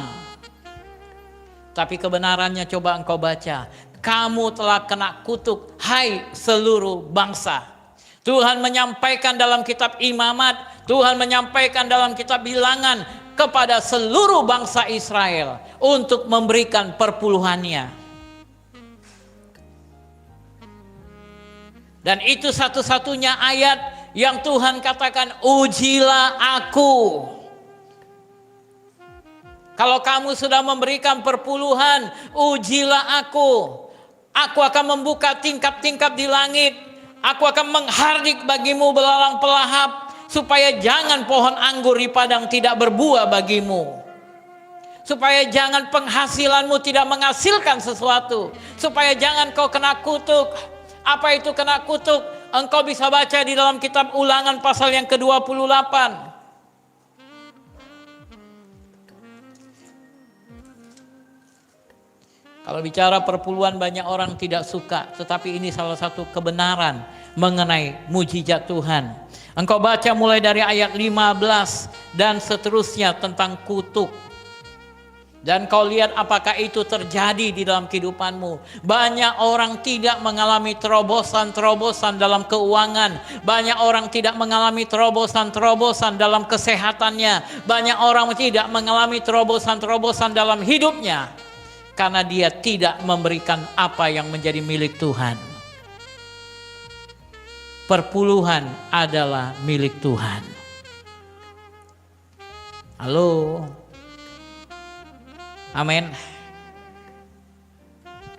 Tapi kebenarannya coba engkau baca. Kamu telah kena kutuk, hai seluruh bangsa. Tuhan menyampaikan dalam kitab Imamat, Tuhan menyampaikan dalam kitab Bilangan kepada seluruh bangsa Israel untuk memberikan perpuluhannya. Dan itu satu-satunya ayat yang Tuhan katakan, ujilah aku. Kalau kamu sudah memberikan perpuluhan, ujilah aku. Aku akan membuka tingkap-tingkap di langit. Aku akan menghardik bagimu belalang pelahap, supaya jangan pohon anggur di padang tidak berbuah bagimu. Supaya jangan penghasilanmu tidak menghasilkan sesuatu. Supaya jangan kau kena kutuk. Apa itu kena kutuk? Engkau bisa baca di dalam kitab Ulangan pasal yang ke-28. Kalau bicara perpuluhan banyak orang tidak suka, tetapi ini salah satu kebenaran mengenai mujizat Tuhan. Engkau baca mulai dari ayat 15 dan seterusnya tentang kutuk. Dan kau lihat apakah itu terjadi di dalam kehidupanmu. Banyak orang tidak mengalami terobosan-terobosan dalam keuangan. Banyak orang tidak mengalami terobosan-terobosan dalam kesehatannya. Banyak orang tidak mengalami terobosan-terobosan dalam hidupnya. Karena dia tidak memberikan apa yang menjadi milik Tuhan. Perpuluhan adalah milik Tuhan. Halo. Amin.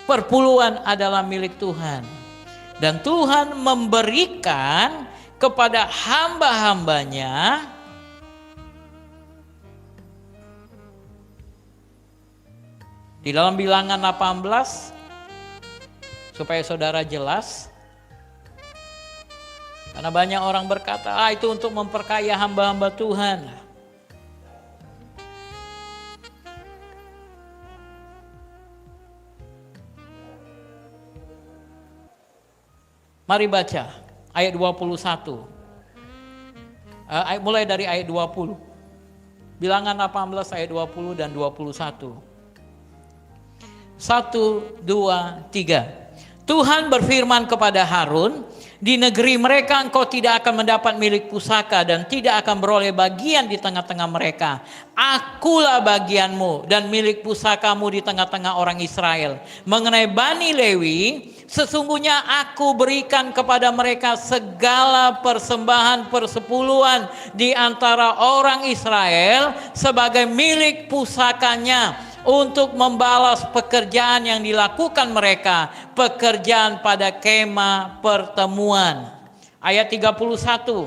Perpuluhan adalah milik Tuhan. Dan Tuhan memberikan kepada hamba-hambanya di dalam Bilangan 18, supaya saudara jelas. Karena banyak orang berkata, itu untuk memperkaya hamba-hamba Tuhan. Mari baca ayat 21. Mulai dari ayat 20. Bilangan 18 ayat 20 dan 21. 1, 2, 3. Tuhan berfirman kepada Harun, di negeri mereka engkau tidak akan mendapat milik pusaka dan tidak akan beroleh bagian di tengah-tengah mereka. Akulah bagianmu dan milik pusakamu di tengah-tengah orang Israel. Mengenai Bani Lewi, sesungguhnya aku berikan kepada mereka segala persembahan persepuluhan di antara orang Israel sebagai milik pusakanya, untuk membalas pekerjaan yang dilakukan mereka, pekerjaan pada kemah pertemuan. Ayat 31.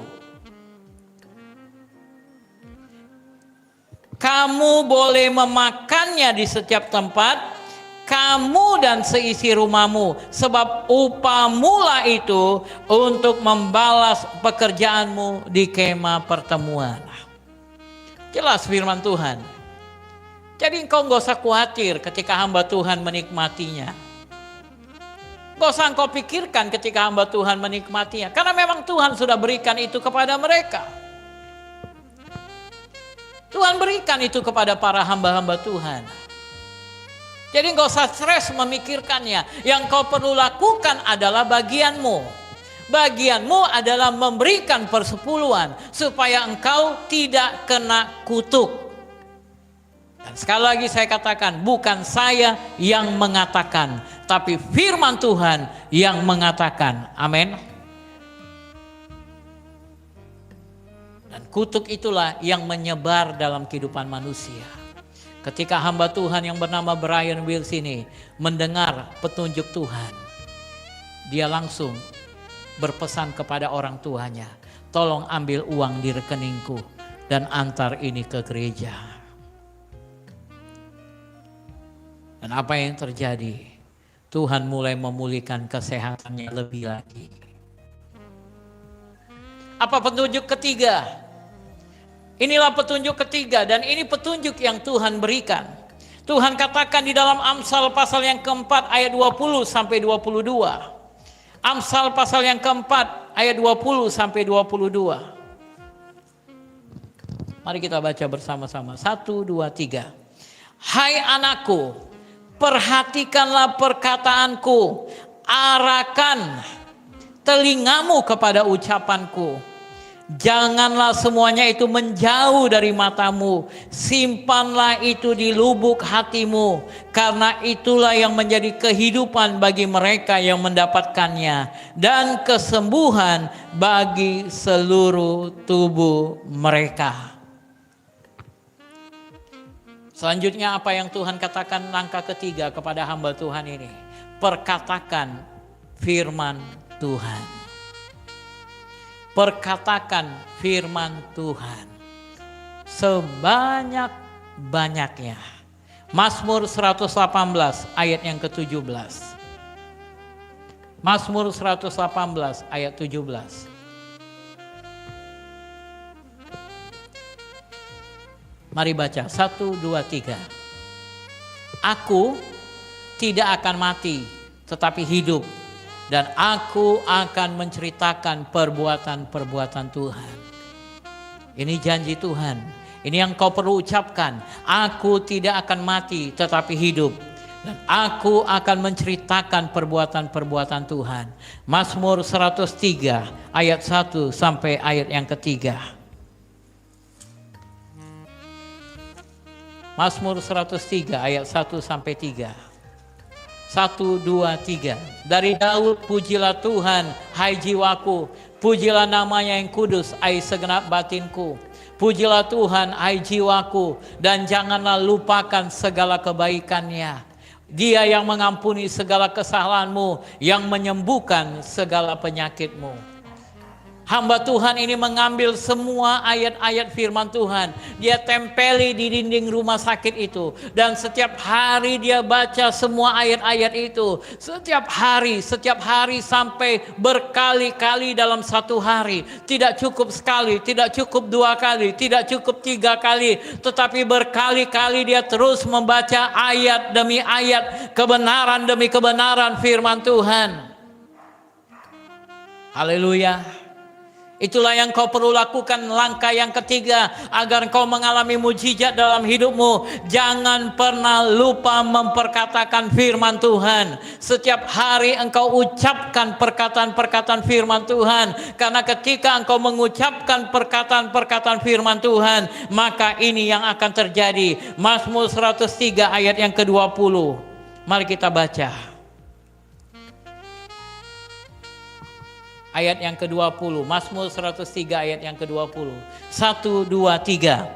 Kamu boleh memakannya di setiap tempat, kamu dan seisi rumahmu, sebab upahmulah itu untuk membalas pekerjaanmu di kemah pertemuan. Jelas firman Tuhan. Jadi engkau gak usah khawatir ketika hamba Tuhan menikmatinya. Gak usah engkau pikirkan ketika hamba Tuhan menikmatinya. Karena memang Tuhan sudah berikan itu kepada mereka. Tuhan berikan itu kepada para hamba-hamba Tuhan. Jadi gak usah stres memikirkannya. Yang kau perlu lakukan adalah bagianmu. Bagianmu adalah memberikan persepuluhan. Supaya engkau tidak kena kutuk. Dan sekali lagi saya katakan, bukan saya yang mengatakan, tapi firman Tuhan yang mengatakan. Amin. Dan kutuk itulah yang menyebar dalam kehidupan manusia. Ketika hamba Tuhan yang bernama Brian Wills ini mendengar petunjuk Tuhan, dia langsung berpesan kepada orang tuanya, tolong ambil uang di rekeningku dan antar ini ke gereja. Dan apa yang terjadi? Tuhan mulai memulihkan kesehatannya lebih lagi. Apa petunjuk ketiga? Inilah petunjuk ketiga dan ini petunjuk yang Tuhan berikan. Tuhan katakan di dalam Amsal pasal yang keempat ayat 20 sampai 22. Amsal pasal yang keempat ayat 20 sampai 22. Mari kita baca bersama-sama. 1, 2, 3. Hai anakku, perhatikanlah perkataanku, arahkan telingamu kepada ucapanku. Janganlah semuanya itu menjauh dari matamu, simpanlah itu di lubuk hatimu, karena itulah yang menjadi kehidupan bagi mereka yang mendapatkannya, dan kesembuhan bagi seluruh tubuh mereka. Selanjutnya apa yang Tuhan katakan langkah ketiga kepada hamba Tuhan ini? Perkatakan firman Tuhan. Perkatakan firman Tuhan sebanyak-banyaknya. Mazmur 118 ayat yang ke-17. Mazmur 118 ayat 17. Mari baca, 1, 2, 3. Aku tidak akan mati, tetapi hidup. Dan aku akan menceritakan perbuatan-perbuatan Tuhan. Ini janji Tuhan. Ini yang kau perlu ucapkan. Aku tidak akan mati, tetapi hidup. Dan aku akan menceritakan perbuatan-perbuatan Tuhan. Mazmur 103 ayat 1 sampai ayat yang ketiga. Mazmur 103 ayat 1 sampai 3. 1, 2, 3. Dari Daud, pujilah Tuhan, hai jiwaku. Pujilah namanya yang kudus, hai segenap batinku. Pujilah Tuhan, hai jiwaku. Dan janganlah lupakan segala kebaikannya. Dia yang mengampuni segala kesalahanmu, yang menyembuhkan segala penyakitmu. Hamba Tuhan ini mengambil semua ayat-ayat firman Tuhan. Dia tempeli di dinding rumah sakit itu. Dan setiap hari dia baca semua ayat-ayat itu. Setiap hari sampai berkali-kali dalam satu hari. Tidak cukup sekali, tidak cukup 2 kali, tidak cukup 3 kali. Tetapi berkali-kali dia terus membaca ayat demi ayat. Kebenaran demi kebenaran firman Tuhan. Haleluya. Itulah yang kau perlu lakukan langkah yang ketiga agar kau mengalami mujizat dalam hidupmu. Jangan pernah lupa memperkatakan firman Tuhan. Setiap hari engkau ucapkan perkataan-perkataan firman Tuhan. Karena ketika engkau mengucapkan perkataan-perkataan firman Tuhan, maka ini yang akan terjadi. Mazmur 103 ayat yang ke-20. Mari kita baca. Ayat yang ke-20, Mazmur 103 ayat yang ke-20. 1, 2, 3.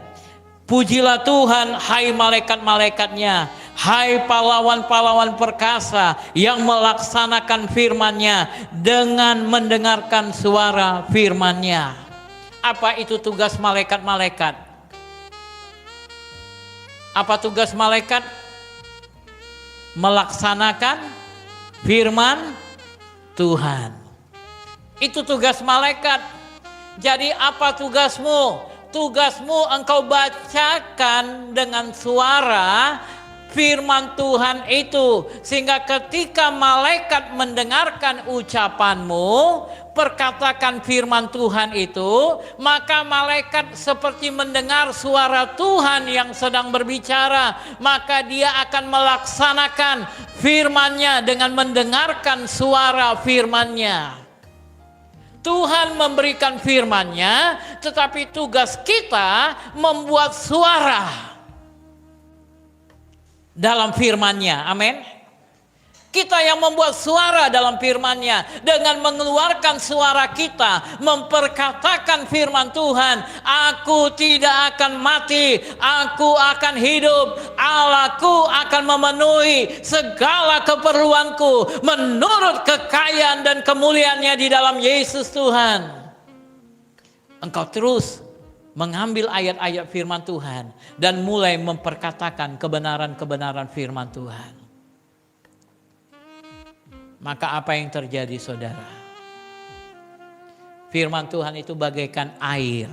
Pujilah Tuhan, hai malaikat-malaikatnya, hai pahlawan-pahlawan perkasa yang melaksanakan firman-Nya dengan mendengarkan suara firman-Nya. Apa itu tugas malaikat-malaikat? Apa tugas malaikat? Melaksanakan firman Tuhan. Itu tugas malaikat. Jadi apa tugasmu? Tugasmu engkau bacakan dengan suara firman Tuhan itu. Sehingga ketika malaikat mendengarkan ucapanmu, perkatakan firman Tuhan itu, maka malaikat seperti mendengar suara Tuhan yang sedang berbicara. Maka dia akan melaksanakan firman-Nya dengan mendengarkan suara firman-Nya. Tuhan memberikan firman-Nya, tetapi tugas kita membuat suara dalam firman-Nya. Amin. Kita yang membuat suara dalam firman-Nya, dengan mengeluarkan suara kita, memperkatakan firman Tuhan, aku tidak akan mati, aku akan hidup, Allahku akan memenuhi segala keperluanku menurut kekayaan dan kemuliaan-Nya di dalam Yesus Tuhan. Engkau terus mengambil ayat-ayat firman Tuhan dan mulai memperkatakan kebenaran-kebenaran firman Tuhan. Maka apa yang terjadi, saudara? Firman Tuhan itu bagaikan air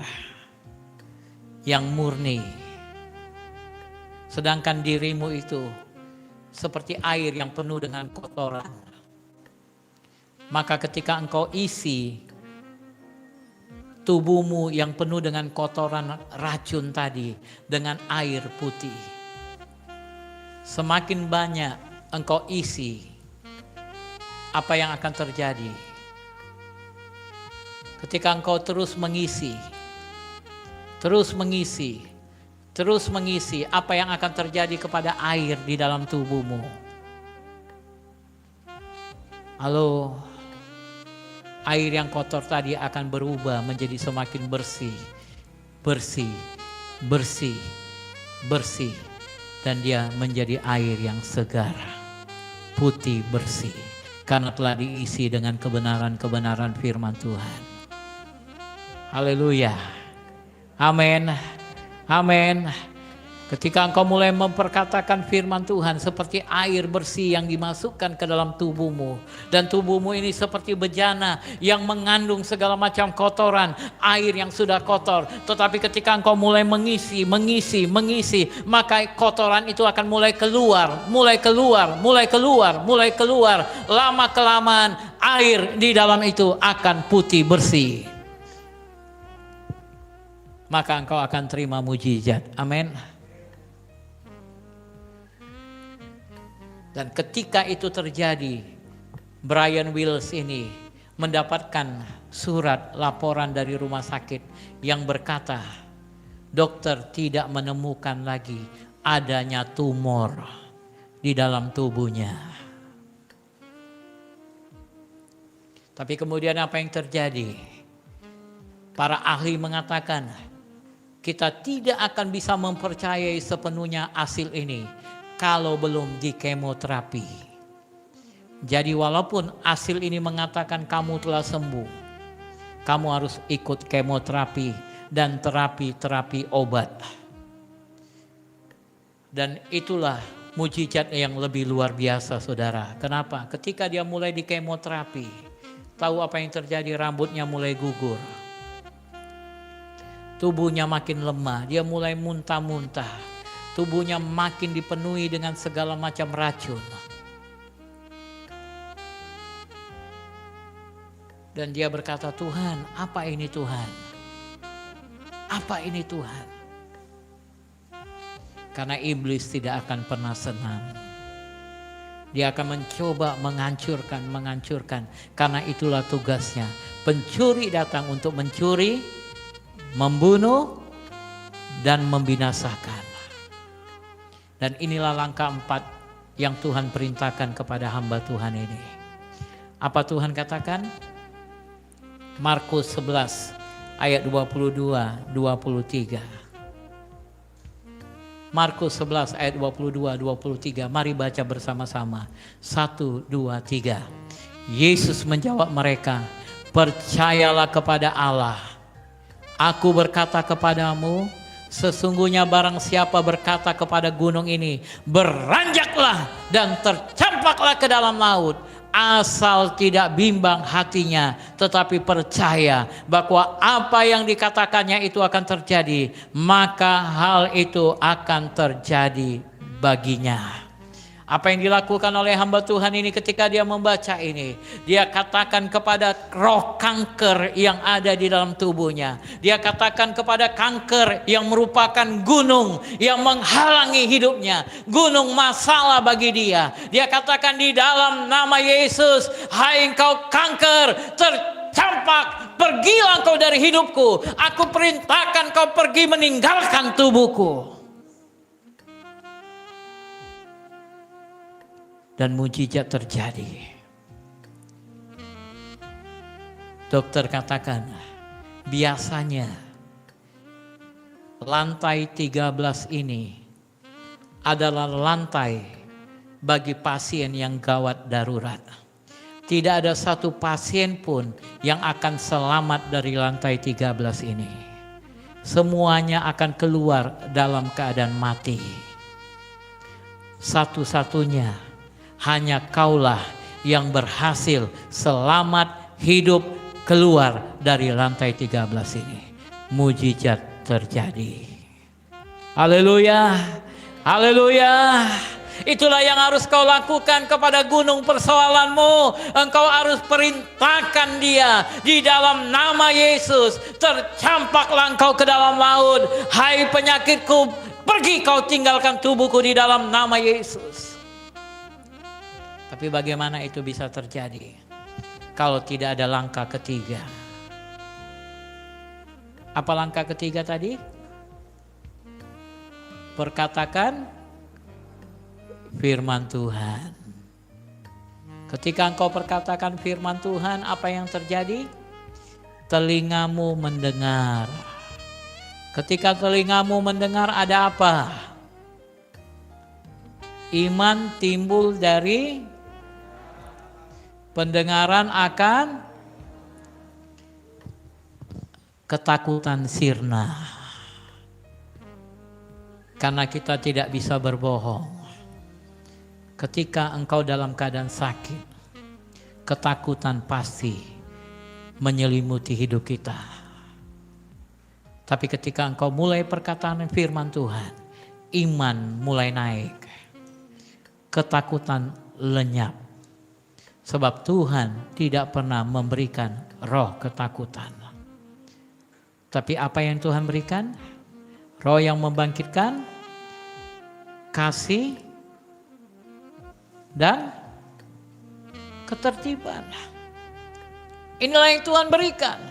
yang murni. Sedangkan dirimu itu seperti air yang penuh dengan kotoran. Maka ketika engkau isi tubuhmu yang penuh dengan kotoran racun tadi dengan air putih, semakin banyak engkau isi, apa yang akan terjadi? Ketika engkau terus mengisi, apa yang akan terjadi kepada air di dalam tubuhmu? Halo, air yang kotor tadi akan berubah menjadi semakin bersih, dan dia menjadi air yang segar, putih, bersih. Karena telah diisi dengan kebenaran-kebenaran firman Tuhan. Haleluya. Amin. Amin. Ketika engkau mulai memperkatakan firman Tuhan seperti air bersih yang dimasukkan ke dalam tubuhmu. Dan tubuhmu ini seperti bejana yang mengandung segala macam kotoran, air yang sudah kotor. Tetapi ketika engkau mulai mengisi, maka kotoran itu akan mulai keluar. Lama kelamaan air di dalam itu akan putih bersih. Maka engkau akan terima mujizat. Amin. Dan ketika itu terjadi, Brian Wills ini mendapatkan surat laporan dari rumah sakit yang berkata, dokter tidak menemukan lagi adanya tumor di dalam tubuhnya. Tapi kemudian apa yang terjadi? Para ahli mengatakan, kita tidak akan bisa mempercayai sepenuhnya hasil ini kalau belum di kemoterapi. Jadi walaupun hasil ini mengatakan kamu telah sembuh, kamu harus ikut kemoterapi dan terapi obat. Dan itulah mujizat yang lebih luar biasa, saudara. Kenapa? Ketika dia mulai di kemoterapi, tahu apa yang terjadi? Rambutnya mulai gugur. Tubuhnya makin lemah, dia mulai muntah-muntah. Tubuhnya makin dipenuhi dengan segala macam racun. Dan dia berkata, Tuhan, apa ini Tuhan? Apa ini Tuhan? Karena iblis tidak akan pernah senang. Dia akan mencoba menghancurkan. Karena itulah tugasnya. Pencuri datang untuk mencuri, membunuh, dan membinasakan. Dan inilah langkah 4 yang Tuhan perintahkan kepada hamba Tuhan ini. Apa Tuhan katakan? Markus 11 ayat 22-23. Markus 11 ayat 22-23. Mari baca bersama-sama. 1, 2, 3. Yesus menjawab mereka, percayalah kepada Allah. Aku berkata kepadamu, sesungguhnya barang siapa berkata kepada gunung ini, beranjaklah dan tercampaklah ke dalam laut, asal tidak bimbang hatinya, tetapi percaya bahwa apa yang dikatakannya itu akan terjadi, maka hal itu akan terjadi baginya. Apa yang dilakukan oleh hamba Tuhan ini ketika dia membaca ini? Dia katakan kepada roh kanker yang ada di dalam tubuhnya. Dia katakan kepada kanker yang merupakan gunung yang menghalangi hidupnya. Gunung masalah bagi dia. Dia katakan di dalam nama Yesus, hai engkau kanker, tercampak, pergilah engkau dari hidupku. Aku perintahkan kau pergi meninggalkan tubuhku. Dan mujizat terjadi. Dokter katakan, biasanya lantai 13 ini adalah lantai bagi pasien yang gawat darurat. Tidak ada satu pasien pun yang akan selamat dari lantai 13 ini. Semuanya akan keluar dalam keadaan mati. Satu-satunya hanya kaulah yang berhasil selamat hidup keluar dari lantai 13 ini. Mujizat terjadi. Haleluya. Haleluya. Itulah yang harus kau lakukan kepada gunung persoalanmu. Engkau harus perintahkan dia di dalam nama Yesus. Tercampaklah engkau ke dalam laut. Hai penyakitku, pergi kau tinggalkan tubuhku di dalam nama Yesus. Tapi bagaimana itu bisa terjadi kalau tidak ada langkah ketiga? Apa langkah ketiga tadi? Perkatakan firman Tuhan. Ketika engkau perkatakan firman Tuhan, apa yang terjadi? Telingamu mendengar. Ketika telingamu mendengar, ada apa? Iman timbul dari pendengaran, akan ketakutan sirna. Karena kita tidak bisa berbohong. Ketika engkau dalam keadaan sakit, ketakutan pasti menyelimuti hidup kita. Tapi ketika engkau mulai perkataan firman Tuhan, iman mulai naik. Ketakutan lenyap. Sebab Tuhan tidak pernah memberikan roh ketakutan. Tapi apa yang Tuhan berikan? Roh yang membangkitkan kasih dan ketertiban. Inilah yang Tuhan berikan.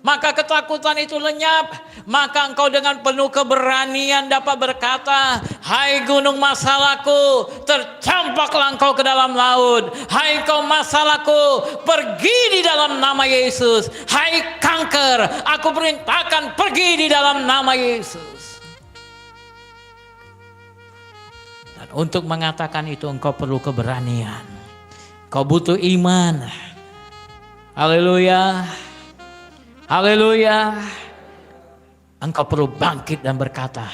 Maka ketakutan itu lenyap. Maka engkau dengan penuh keberanian dapat berkata, hai gunung masalahku, tercampaklah engkau ke dalam laut. Hai kau masalahku, pergi di dalam nama Yesus. Hai kanker, aku perintahkan pergi di dalam nama Yesus. Dan untuk mengatakan itu engkau perlu keberanian. Kau butuh iman. Haleluya. Haleluya. Engkau perlu bangkit dan berkata,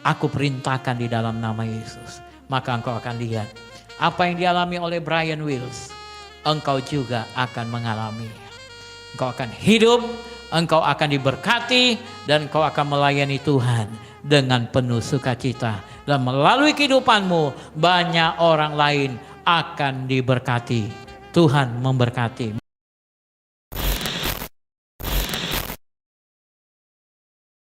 aku perintahkan di dalam nama Yesus. Maka engkau akan lihat apa yang dialami oleh Brian Wills, engkau juga akan mengalami. Engkau akan hidup, engkau akan diberkati, dan engkau akan melayani Tuhan dengan penuh sukacita. Dan melalui kehidupanmu banyak orang lain akan diberkati. Tuhan memberkati.